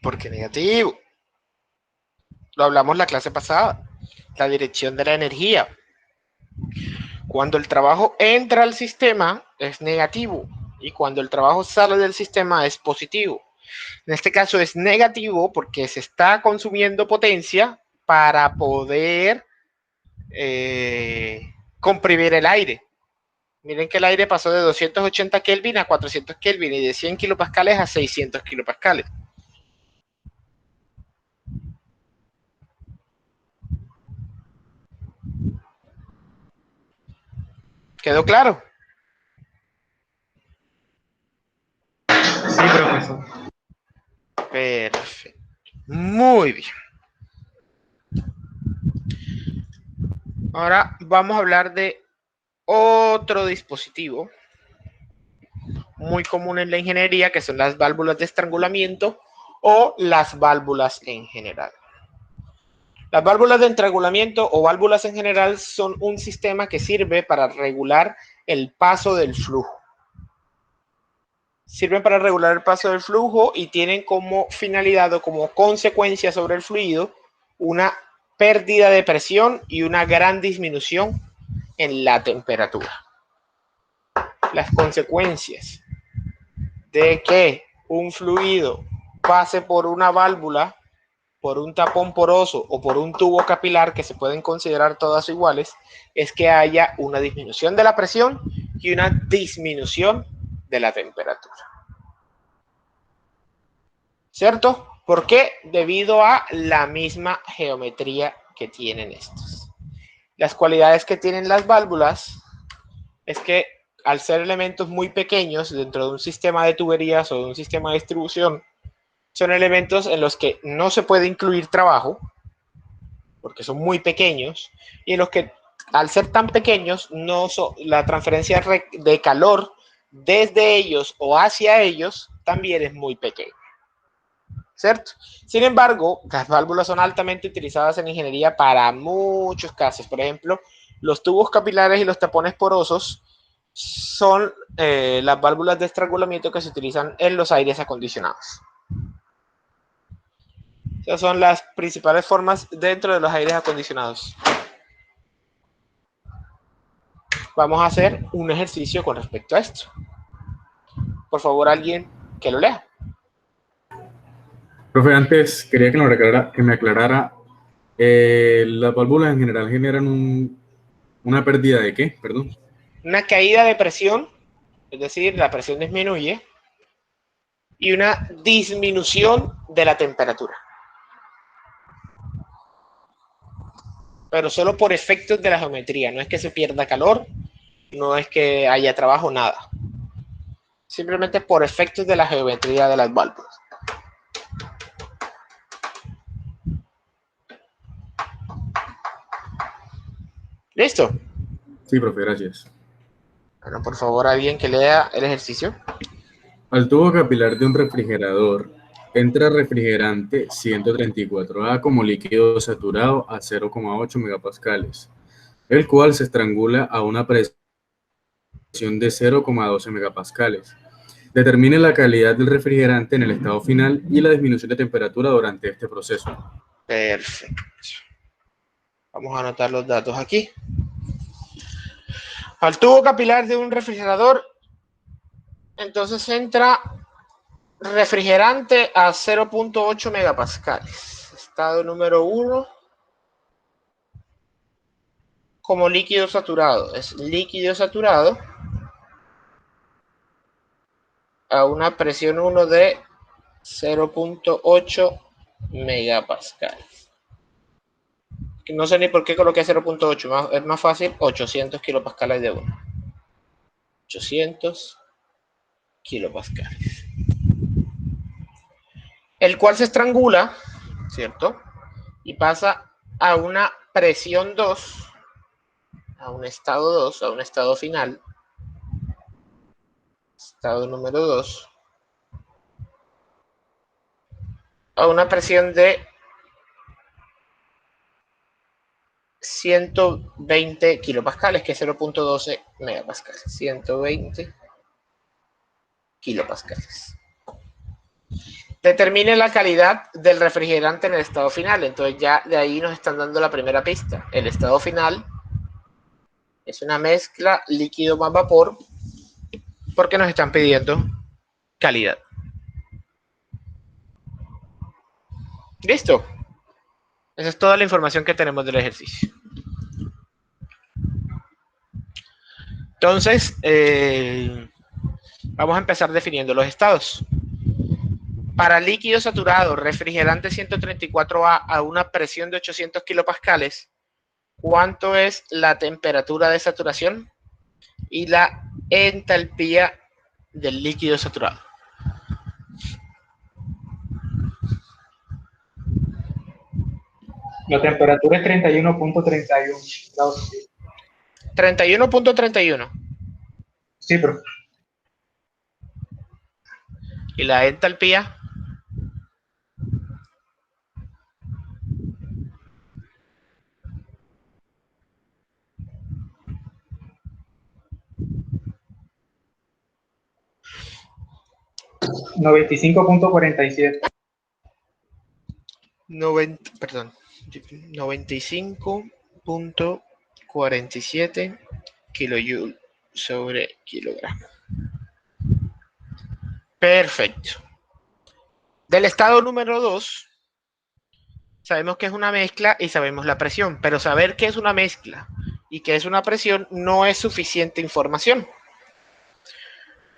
¿Por qué negativo? Lo hablamos la clase pasada. La dirección de la energía. Cuando el trabajo entra al sistema es negativo y cuando el trabajo sale del sistema es positivo. En este caso es negativo porque se está consumiendo potencia para poder comprimir el aire. Miren que el aire pasó de 280 Kelvin a 400 Kelvin y de 100 kilopascales a 600 kilopascales. ¿Quedó claro? Sí, profesor. Perfecto. Muy bien. Ahora vamos a hablar de otro dispositivo muy común en la ingeniería, que son las válvulas de estrangulamiento o las válvulas en general. Las válvulas de estrangulamiento o válvulas en general son un sistema que sirve para regular el paso del flujo. Sirven para regular el paso del flujo y tienen como finalidad o como consecuencia sobre el fluido una pérdida de presión y una gran disminución en la temperatura. Las consecuencias de que un fluido pase por una válvula, por un tapón poroso o por un tubo capilar, que se pueden considerar todas iguales, es que haya una disminución de la presión y una disminución de la temperatura. ¿Cierto? ¿Por qué? Debido a la misma geometría que tienen estos. Las cualidades que tienen las válvulas es que al ser elementos muy pequeños dentro de un sistema de tuberías o de un sistema de distribución, son elementos en los que no se puede incluir trabajo, porque son muy pequeños, y en los que al ser tan pequeños, la transferencia de calor desde ellos o hacia ellos también es muy pequeña. ¿Cierto? Sin embargo, las válvulas son altamente utilizadas en ingeniería para muchos casos. Por ejemplo, los tubos capilares y los tapones porosos son las válvulas de estrangulamiento que se utilizan en los aires acondicionados. Esas son las principales formas dentro de los aires acondicionados. Vamos a hacer un ejercicio con respecto a esto. Por favor, alguien que lo lea. Profe, antes quería que me aclarara, las válvulas en general generan una pérdida de ¿qué? Perdón. Una caída de presión, es decir, la presión disminuye, y una disminución de la temperatura. Pero solo por efectos de la geometría, no es que se pierda calor, No es que haya trabajo, nada. Simplemente por efectos de la geometría de las válvulas. ¿Listo? Sí, profe, gracias. Bueno, por favor, alguien que lea el ejercicio. Al tubo capilar de un refrigerador entra refrigerante 134A como líquido saturado a 0,8 megapascales, el cual se estrangula a una presión de 0,12 megapascales. Determine la calidad del refrigerante en el estado final y la disminución de temperatura durante este proceso. Perfecto. Vamos a anotar los datos aquí. Al tubo capilar de un refrigerador, entonces entra refrigerante a 0,8 megapascales. Estado número 1 como líquido saturado. Es líquido saturado a una presión 1 de 0,8 megapascales. No sé ni por qué coloqué 0,8. Es más fácil 800 kilopascales de 1. 800 kilopascales. El cual se estrangula, ¿cierto? Y pasa a una presión 2, a un estado 2, a un estado final. Estado número 2. A una presión de 120 kilopascales, que es 0,12 megapascales. 120 kilopascales. Determine la calidad del refrigerante en el estado final. Entonces ya de ahí nos están dando la primera pista. El estado final es una mezcla líquido más vapor porque nos están pidiendo calidad. Listo. Esa es toda la información que tenemos del ejercicio. Entonces, vamos a empezar definiendo los estados. Para líquido saturado, refrigerante 134A a una presión de 800 kilopascales, ¿cuánto es la temperatura de saturación y la entalpía del líquido saturado? La temperatura es 31.31 grados. 31.31. Sí, pero ¿Y la entalpía? 95.47. 95.47 kilojoule sobre kilogramo. Perfecto. Del estado número 2, sabemos que es una mezcla y sabemos la presión, pero saber qué es una mezcla y qué es una presión no es suficiente información.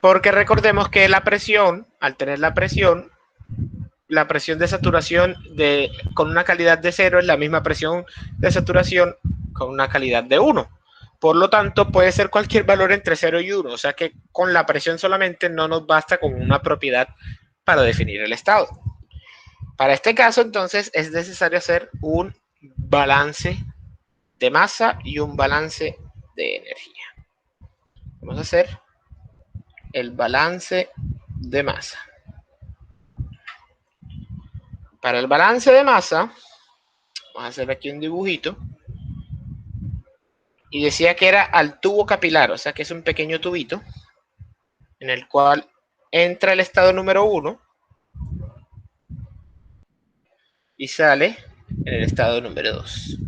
Porque recordemos que la presión, al tener la presión de saturación con una calidad de 0 es la misma presión de saturación con una calidad de 1. Por lo tanto, puede ser cualquier valor entre 0 y 1. O sea que con la presión solamente no nos basta con una propiedad para definir el estado. Para este caso, entonces, es necesario hacer un balance de masa y un balance de energía. Vamos a hacer el balance de masa. Para el balance de masa, vamos a hacer aquí un dibujito. Y decía que era al tubo capilar, o sea que es un pequeño tubito en el cual entra el estado número 1 y sale en el estado número 2.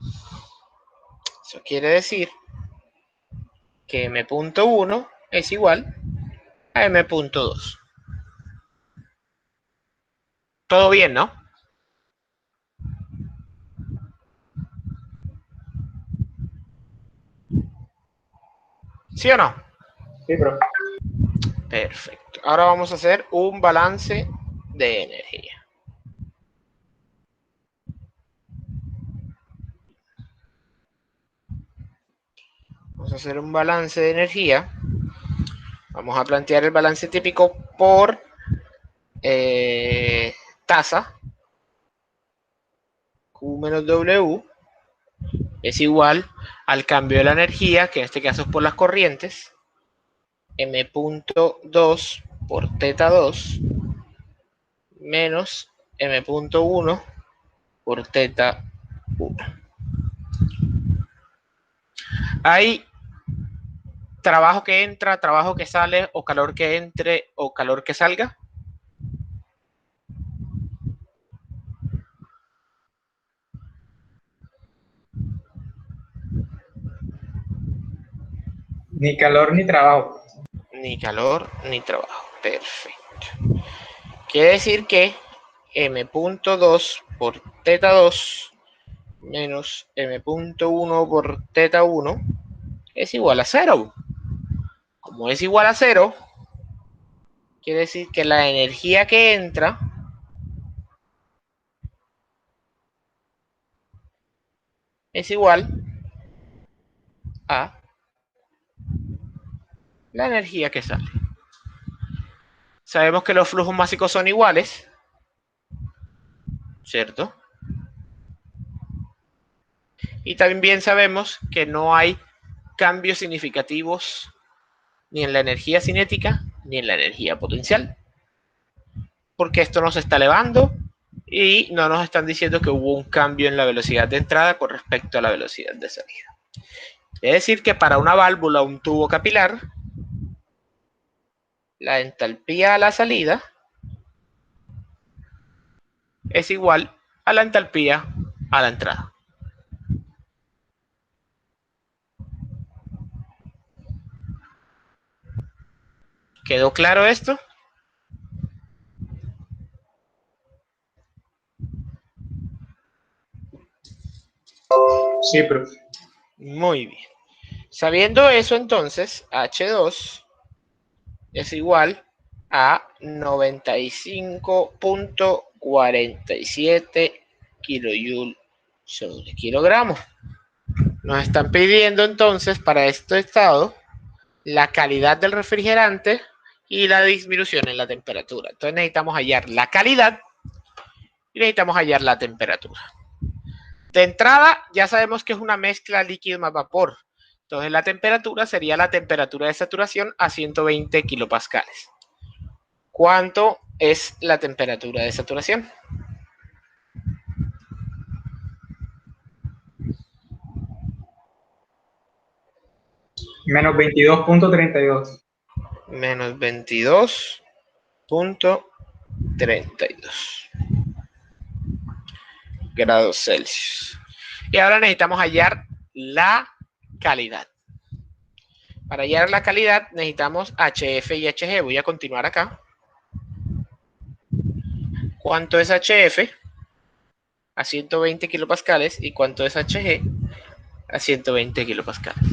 Eso quiere decir que M.1 es igual a M.2. Todo bien, ¿no? ¿Sí o no? Sí, pero Perfecto. Ahora vamos a hacer un balance de energía. Vamos a hacer un balance de energía. Vamos a plantear el balance típico por tasa. Q menos W es igual al cambio de la energía, que en este caso es por las corrientes, M.2 por θ2 menos M.1 por θ1. Hay trabajo que entra, trabajo que sale, o calor que entre, o calor que salga. Ni calor ni trabajo. Ni calor ni trabajo. Perfecto. Quiere decir que M.2 por θ2 menos M.1 por θ1 es igual a 0. Como es igual a 0, quiere decir que la energía que entra es igual a la energía que sale. Sabemos que los flujos básicos son iguales, ¿cierto? Y también sabemos que no hay cambios significativos ni en la energía cinética ni en la energía potencial, porque esto no se está elevando y no nos están diciendo que hubo un cambio en la velocidad de entrada con respecto a la velocidad de salida. Es decir, que para una válvula o un tubo capilar, la entalpía a la salida es igual a la entalpía a la entrada. ¿Quedó claro esto? Sí, profe. Muy bien. Sabiendo eso, entonces, H2 es igual a 95.47 kilojoule sobre kilogramo. Nos están pidiendo entonces para este estado la calidad del refrigerante y la disminución en la temperatura. Entonces necesitamos hallar la calidad y necesitamos hallar la temperatura. De entrada ya sabemos que es una mezcla líquido más vapor. Entonces la temperatura sería la temperatura de saturación a 120 kilopascales. ¿Cuánto es la temperatura de saturación? Menos 22.32. Menos 22.32 grados Celsius. Y ahora necesitamos hallar la calidad. Para hallar la calidad necesitamos HF y HG. Voy a continuar acá. ¿Cuánto es HF? A 120 kilopascales. ¿Y cuánto es HG? A 120 kilopascales.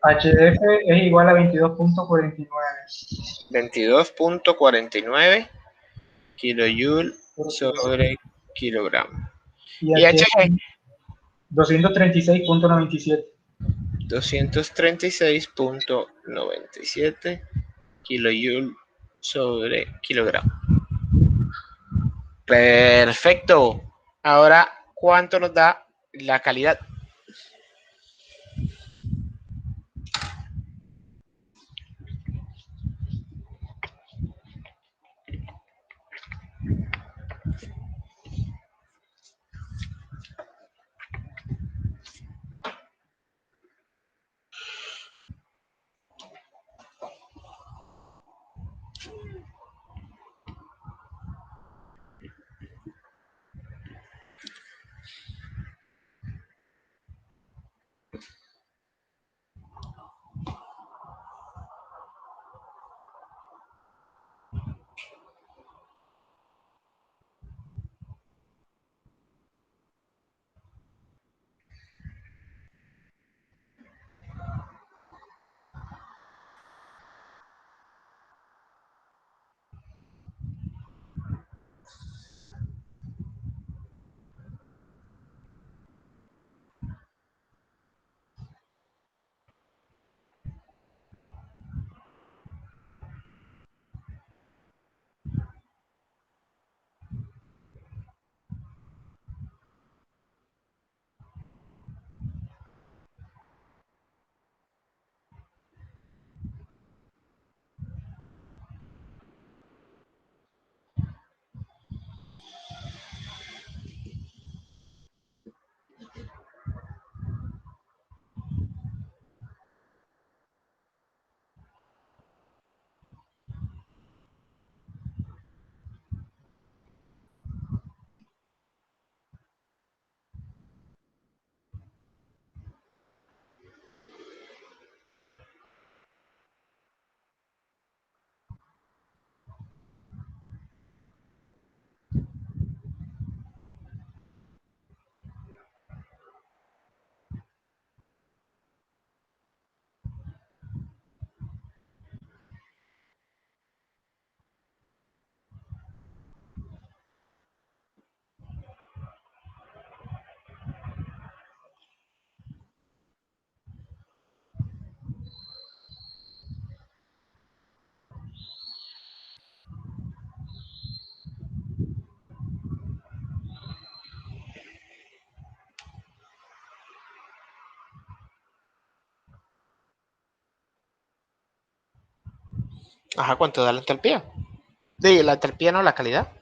HF es igual a 22.49. 22.49 kilojoule sobre kilogramo. Y Y HG, 236.97. 236.97 kilojoule sobre kilogramo. Perfecto. Ahora, ¿cuánto nos da la calidad? Ajá, ¿cuánto da la entalpía? Sí, la entalpía no, la calidad.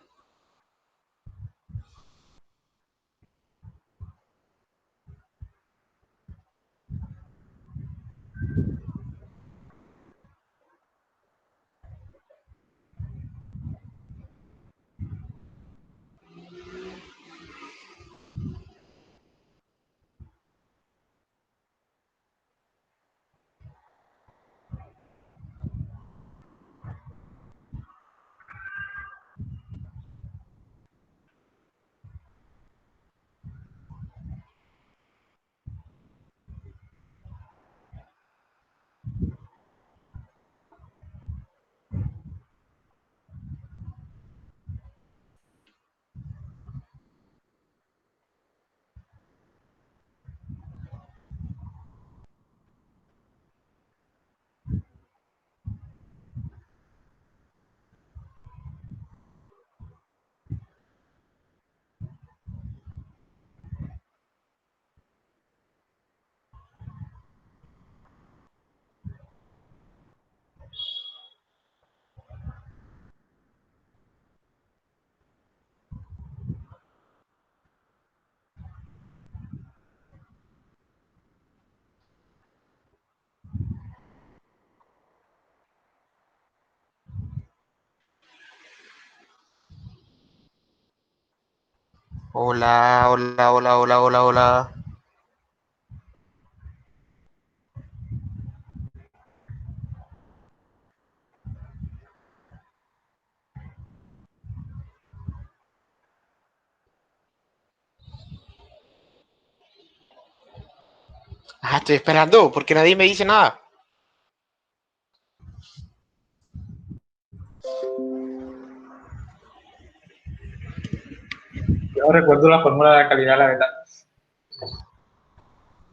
Hola, hola, hola, hola, hola, hola. Ah, estoy esperando, porque nadie me dice nada. Yo no recuerdo la fórmula de la calidad, la verdad.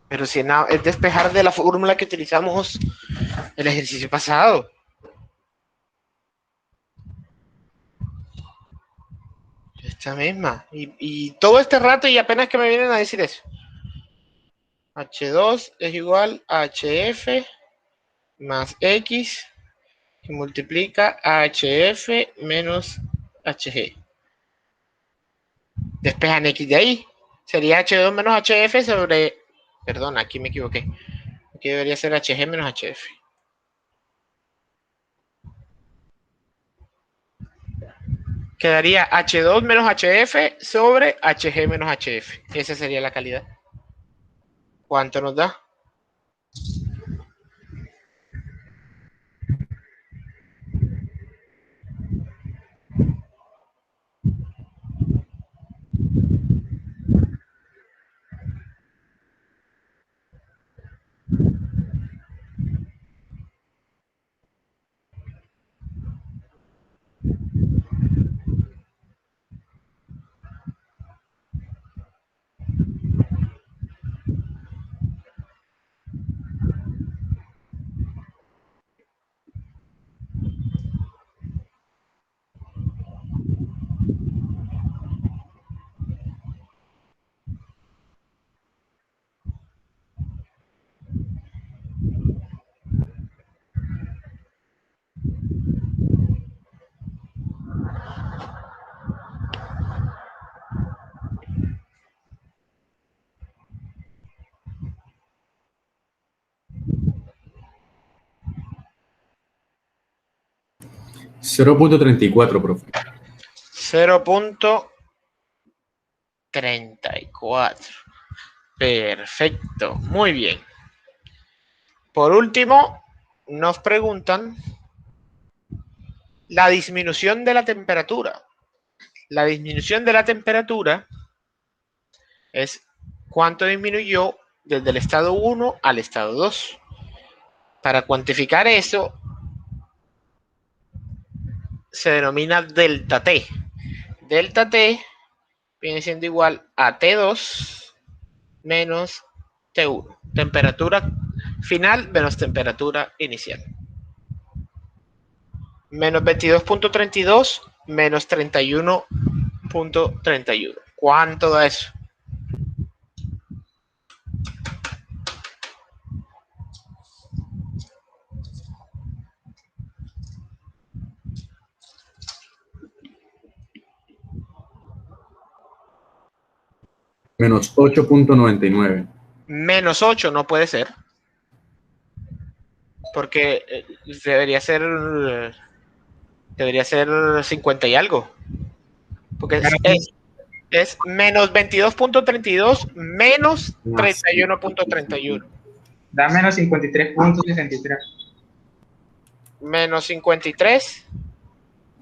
Pero si es despejar de la fórmula que utilizamos el ejercicio pasado. Esta misma. Y todo este rato y apenas que me vienen a decir eso. H2 es igual a HF más X que multiplica a HF menos HG. Despejan X de ahí. Sería H2 menos HF sobre... Perdón, aquí me equivoqué. Aquí debería ser HG menos HF. Quedaría H2 menos HF sobre HG menos HF. Esa sería la calidad. ¿Cuánto nos da? $0.34, profe. 0.34. Perfecto, muy bien. Por último, nos preguntan la disminución de la temperatura. La disminución de la temperatura es cuánto disminuyó desde el estado 1 al estado 2. Para cuantificar eso, se denomina delta T. Delta T viene siendo igual a T2 menos T1. Temperatura final menos temperatura inicial. Menos 22.32 menos 31.31. ¿Cuánto da eso? Menos 8.99. Menos 8 no puede ser. Porque debería ser 50 y algo. Porque es menos 22.32 menos 31.31. Da menos 53.63. Menos 53.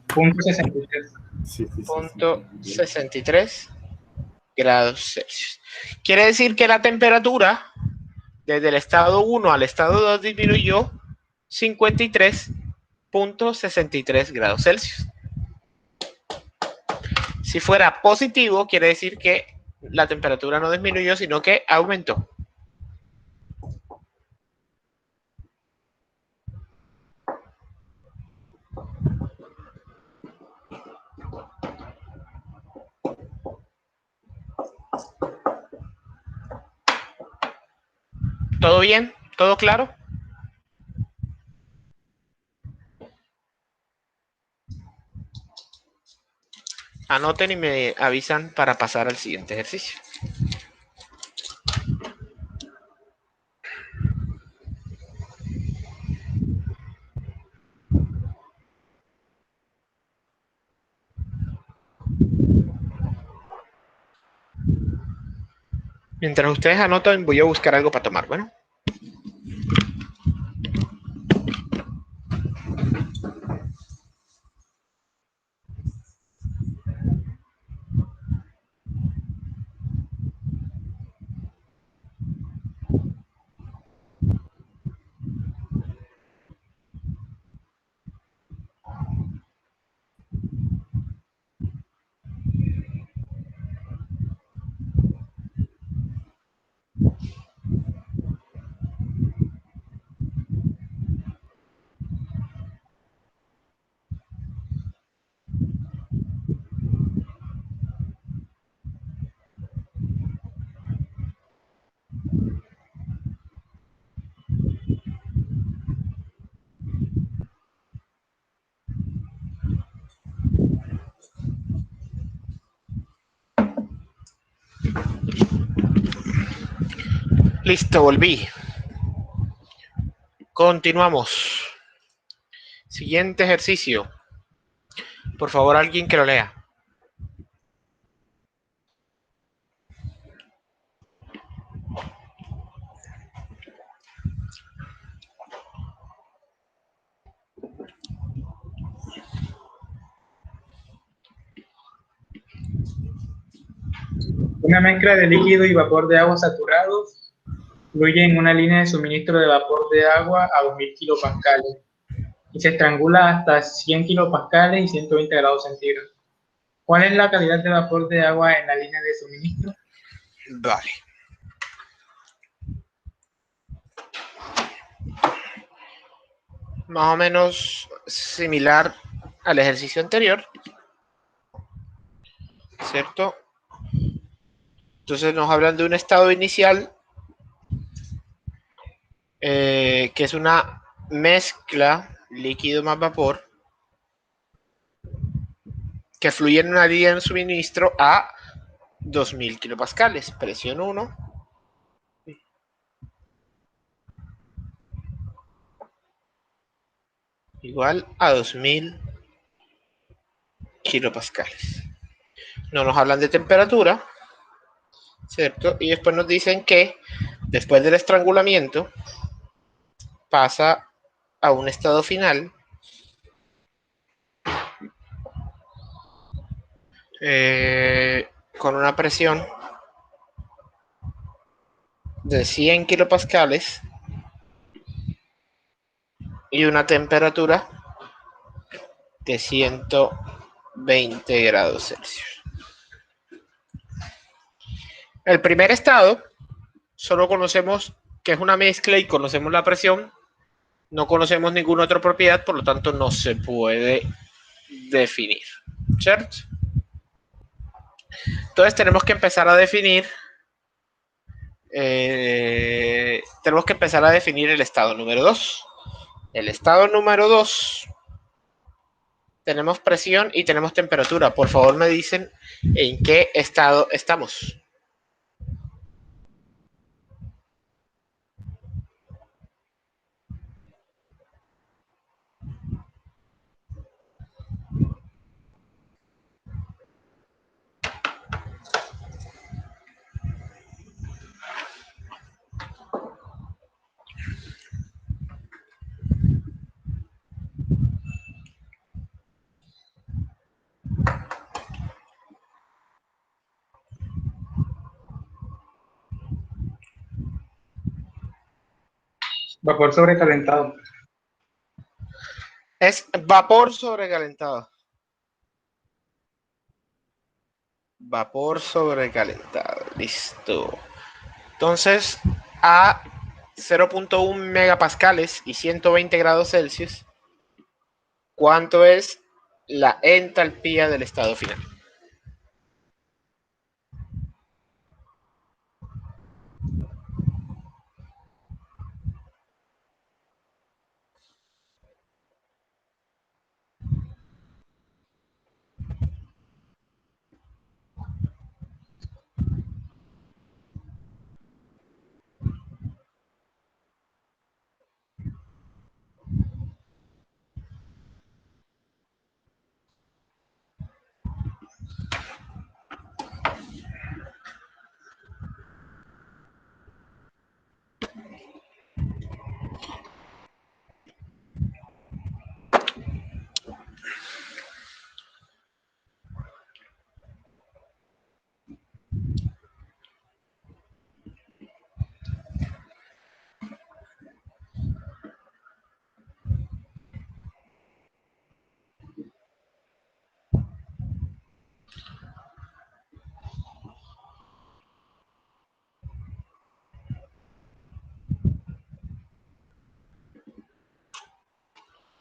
Punto 63. Sí. 63 grados Celsius. Quiere decir que la temperatura desde el estado 1 al estado 2 disminuyó 53.63 grados Celsius. Si fuera positivo, quiere decir que la temperatura no disminuyó, sino que aumentó. ¿Todo bien? ¿Todo claro? Anoten y me avisan para pasar al siguiente ejercicio. Mientras ustedes anotan, voy a buscar algo para tomar, ¿bueno? Listo, volví. Continuamos. Siguiente ejercicio. Por favor, alguien que lo lea. Una mezcla de líquido y vapor de agua saturados fluye en una línea de suministro de vapor de agua a 2000 kilopascales y se estrangula hasta 100 kilopascales y 120 grados centígrados. ¿Cuál es la calidad de vapor de agua en la línea de suministro? Vale. Más o menos similar al ejercicio anterior, ¿cierto? Entonces nos hablan de un estado inicial que es una mezcla líquido más vapor que fluye en una línea de suministro a 2000 kilopascales. Presión 1. Igual a 2000 kilopascales. No nos hablan de temperatura, ¿cierto? Y después nos dicen que después del estrangulamiento pasa a un estado final con una presión de 100 kilopascales y una temperatura de 120 grados Celsius. El primer estado solo conocemos que es una mezcla y conocemos la presión, no conocemos ninguna otra propiedad, por lo tanto no se puede definir, ¿cierto? Entonces tenemos que empezar a definir el estado número 2. El estado número 2 tenemos presión y tenemos temperatura. Por favor me dicen en qué estado estamos. Vapor sobrecalentado. Es vapor sobrecalentado. Vapor sobrecalentado. Listo. Entonces, a 0.1 megapascales y 120 grados Celsius, ¿cuánto es la entalpía del estado final?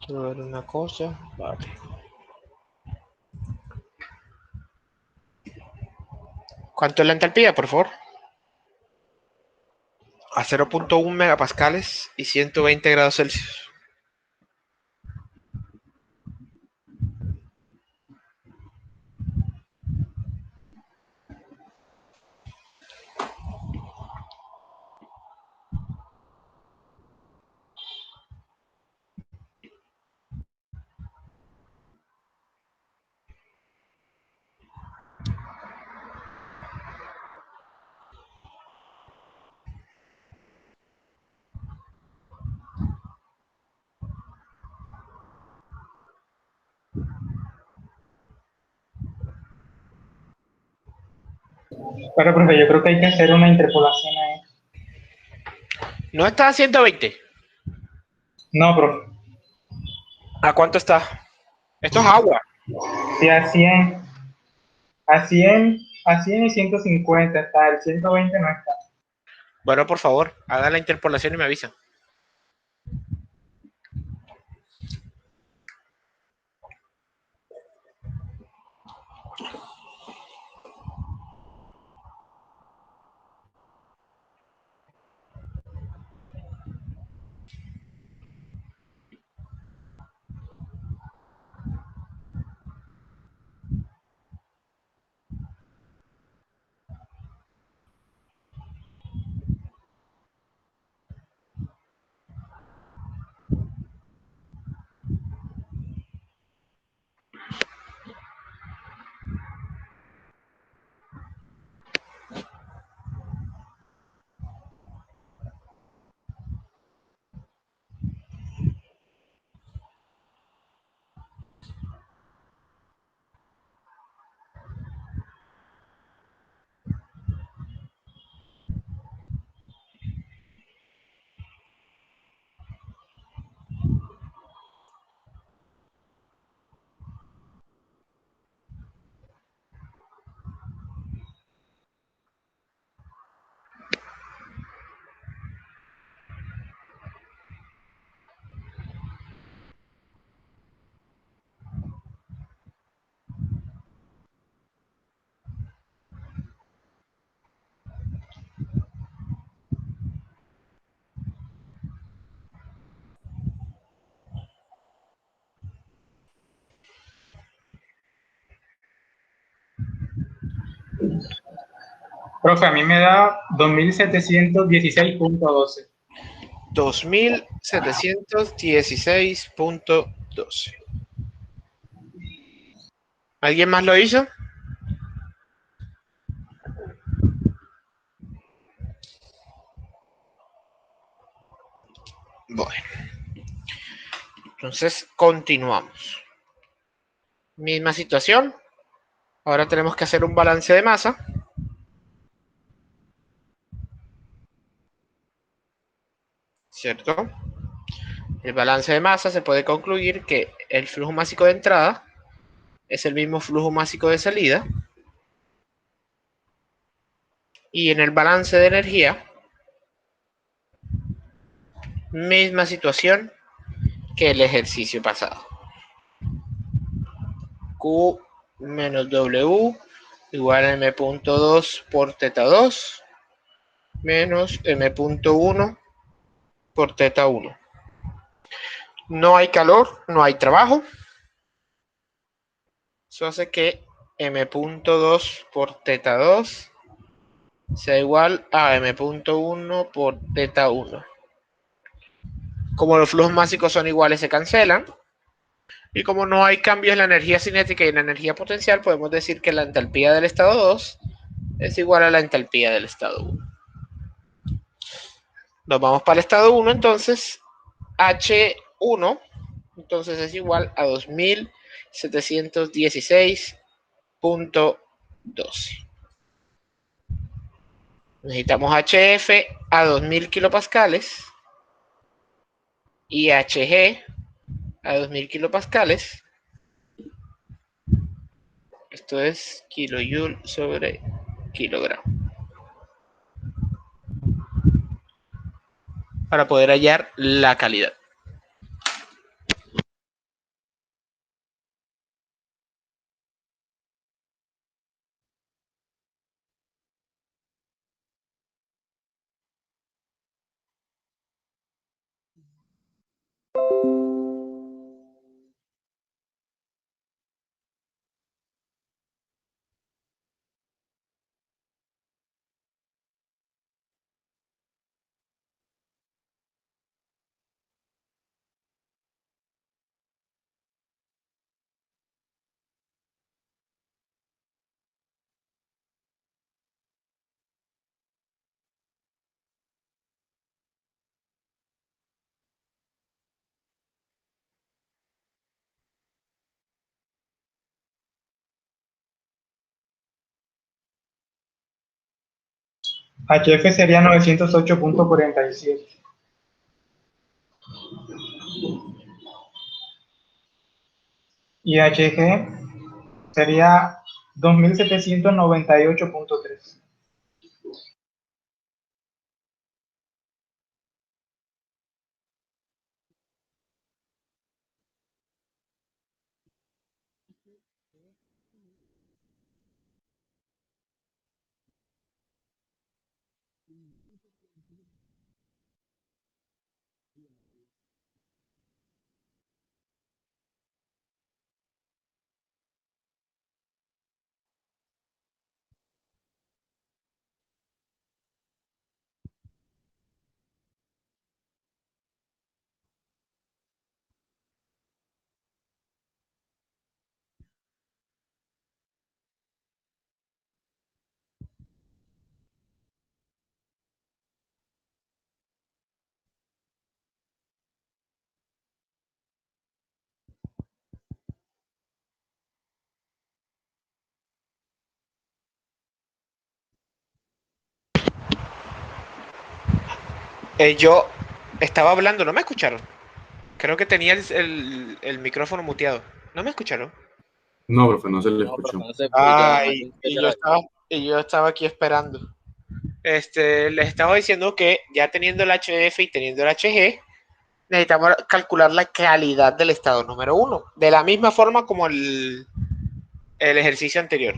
Quiero ver una cosa. Vale. ¿Cuánto es la entalpía, por favor? A 0.1 megapascales y 120 grados Celsius. Pero, profe, yo creo que hay que hacer una interpolación ahí. ¿No está a 120? No, profe. ¿A cuánto está? Esto es agua. Sí, a 100. A 100 y 150 está. El 120 no está. Bueno, por favor, haga la interpolación y me avisa. Profe, a mí me da 2716.12. 2716.12. ¿Alguien más lo hizo? Bueno, entonces continuamos. Misma situación. Ahora tenemos que hacer un balance de masa. ¿cierto? El balance de masa se puede concluir que el flujo másico de entrada es el mismo flujo másico de salida. Y en el balance de energía, misma situación que el ejercicio pasado. Q menos W igual a M.2 por θ2 menos M.1 por θ1. No hay calor, no hay trabajo. Eso hace que M.2 por θ2 sea igual a M.1 por θ1. Como los flujos másicos son iguales, se cancelan. Y como no hay cambios en la energía cinética y en la energía potencial, podemos decir que la entalpía del estado 2 es igual a la entalpía del estado 1. Nos vamos para el estado 1, entonces H1 entonces es igual a 2716.12. Necesitamos HF a 2000 kilopascales y HG a 2000 kilopascales. Esto es kilojoule sobre kilogramo. Para poder hallar la calidad. HF sería 908.47. Y HG sería 2798.3. Yo estaba hablando, ¿no me escucharon? Creo que tenía el micrófono muteado. ¿No me escucharon? No, profe, no se le No, escuchó. profe, no se escucha. Y yo estaba aquí esperando. Les estaba diciendo que ya teniendo el HF y teniendo el HG, necesitamos calcular la calidad del estado número 1. De la misma forma como el ejercicio anterior.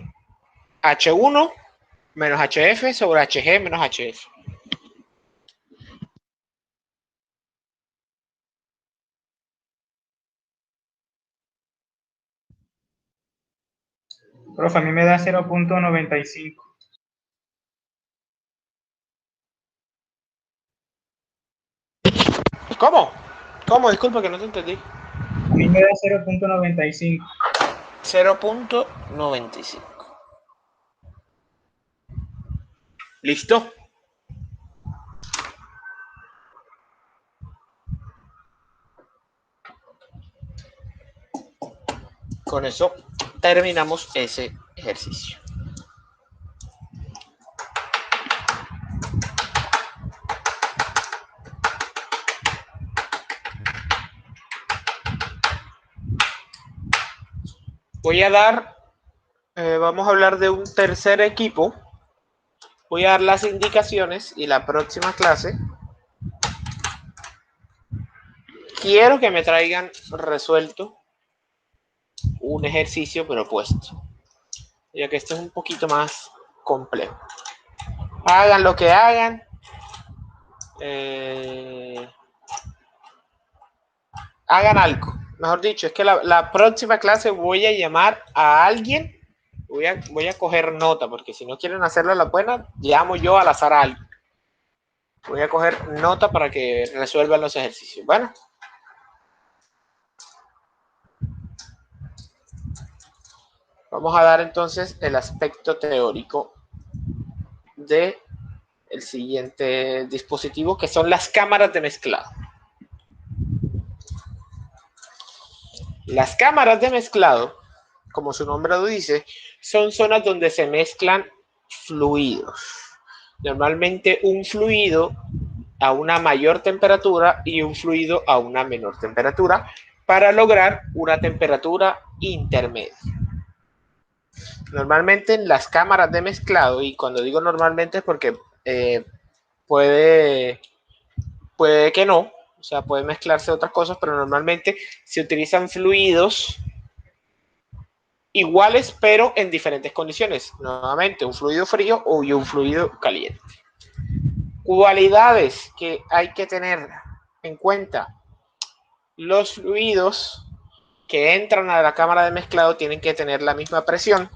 H1 menos HF sobre HG menos HF. Profe, a mí me da 0.95. ¿Cómo? ¿Cómo? Disculpa que no te entendí. A mí me da 0.95. 0.95. ¿Listo? Con eso terminamos ese ejercicio. Voy a dar, vamos a hablar de un tercer equipo. Voy a dar las indicaciones y la próxima clase quiero que me traigan resuelto un ejercicio propuesto, ya que esto es un poquito más complejo. Hagan lo que hagan. Hagan algo. Mejor dicho, es que la próxima clase voy a llamar a alguien. Voy a coger nota, porque si no quieren hacerlo a la buena, llamo yo al azar a alguien. Voy a coger nota para que resuelvan los ejercicios. Bueno. Vamos a dar entonces el aspecto teórico de el siguiente dispositivo, que son las cámaras de mezclado. Las cámaras de mezclado, como su nombre lo dice, son zonas donde se mezclan fluidos. Normalmente un fluido a una mayor temperatura y un fluido a una menor temperatura para lograr una temperatura intermedia. Normalmente en las cámaras de mezclado, y cuando digo normalmente es porque puede que no, o sea, puede mezclarse otras cosas, pero normalmente se utilizan fluidos iguales, pero en diferentes condiciones. Nuevamente, un fluido frío o un fluido caliente. Cualidades que hay que tener en cuenta. Los fluidos que entran a la cámara de mezclado tienen que tener la misma presión,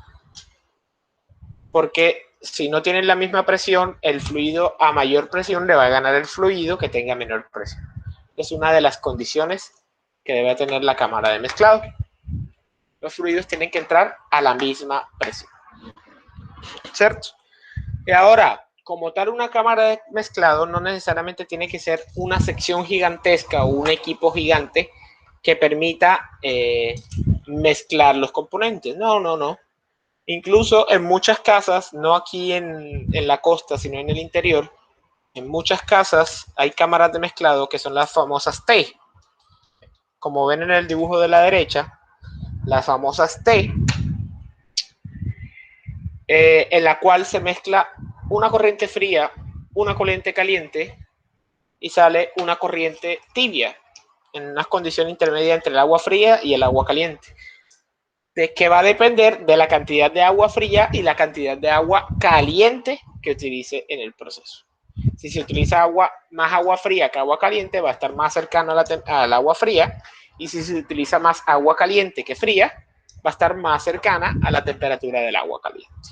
porque si no tienen la misma presión, el fluido a mayor presión le va a ganar el fluido que tenga menor presión. Es una de las condiciones que debe tener la cámara de mezclado. Los fluidos tienen que entrar a la misma presión, ¿cierto? Y ahora, como tal, una cámara de mezclado no necesariamente tiene que ser una sección gigantesca o un equipo gigante que permita mezclar los componentes. No, no, no. Incluso en muchas casas, no aquí en la costa, sino en el interior, en muchas casas hay cámaras de mezclado que son las famosas T. Como ven en el dibujo de la derecha, las famosas T, en la cual se mezcla una corriente fría, una corriente caliente y sale una corriente tibia en una condición intermedia entre el agua fría y el agua caliente, de que va a depender de la cantidad de agua fría y la cantidad de agua caliente que utilice en el proceso. Si se utiliza más agua fría que agua caliente, va a estar más cercano al agua fría, y si se utiliza más agua caliente que fría, va a estar más cercana a la temperatura del agua caliente.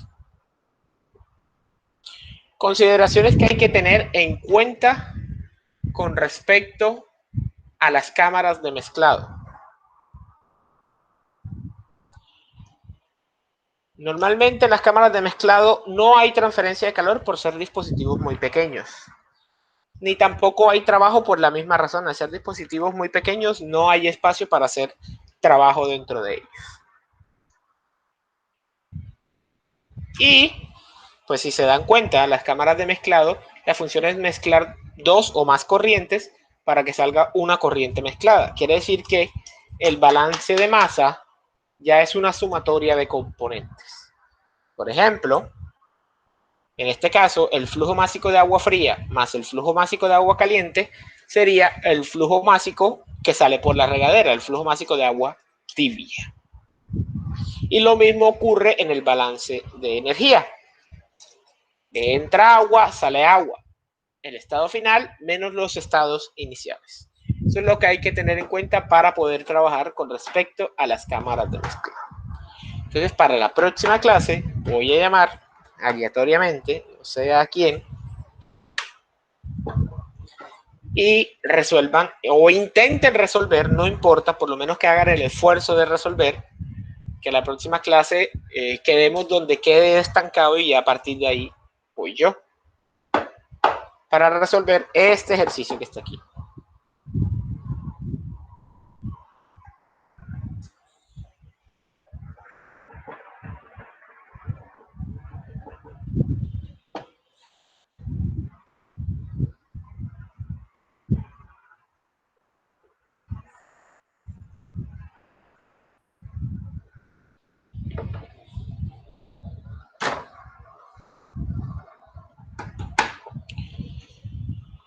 Consideraciones que hay que tener en cuenta con respecto a las cámaras de mezclado. Normalmente en las cámaras de mezclado no hay transferencia de calor por ser dispositivos muy pequeños. Ni tampoco hay trabajo por la misma razón. Al ser dispositivos muy pequeños no hay espacio para hacer trabajo dentro de ellos. Y, pues si se dan cuenta, las cámaras de mezclado, la función es mezclar dos o más corrientes para que salga una corriente mezclada. Quiere decir que el balance de masa ya es una sumatoria de componentes. Por ejemplo, en este caso, el flujo másico de agua fría más el flujo másico de agua caliente sería el flujo másico que sale por la regadera, el flujo másico de agua tibia. Y lo mismo ocurre en el balance de energía. Entra agua, sale agua. El estado final menos los estados iniciales. Eso es lo que hay que tener en cuenta para poder trabajar con respecto a las cámaras de mezclado. Entonces, para la próxima clase voy a llamar aleatoriamente, no sé a quién, y resuelvan o intenten resolver, no importa, por lo menos que hagan el esfuerzo de resolver, que la próxima clase quedemos donde quede estancado y a partir de ahí voy yo para resolver este ejercicio que está aquí.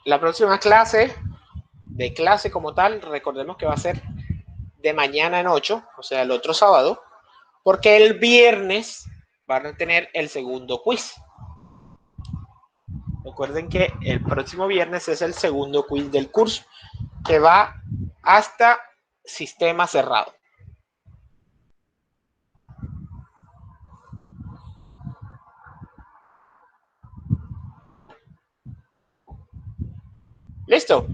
La próxima clase, de clase como tal, recordemos que va a ser de mañana en 8, o sea, el otro sábado, porque el viernes van a tener el segundo quiz. Recuerden que el próximo viernes es el segundo quiz del curso, que va hasta sistema cerrado. ¿Listo?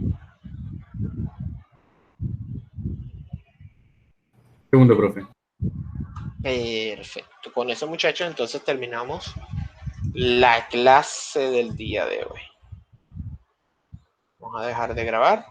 Segundo, profe. Perfecto. Con eso, muchachos, entonces terminamos la clase del día de hoy. Vamos a dejar de grabar.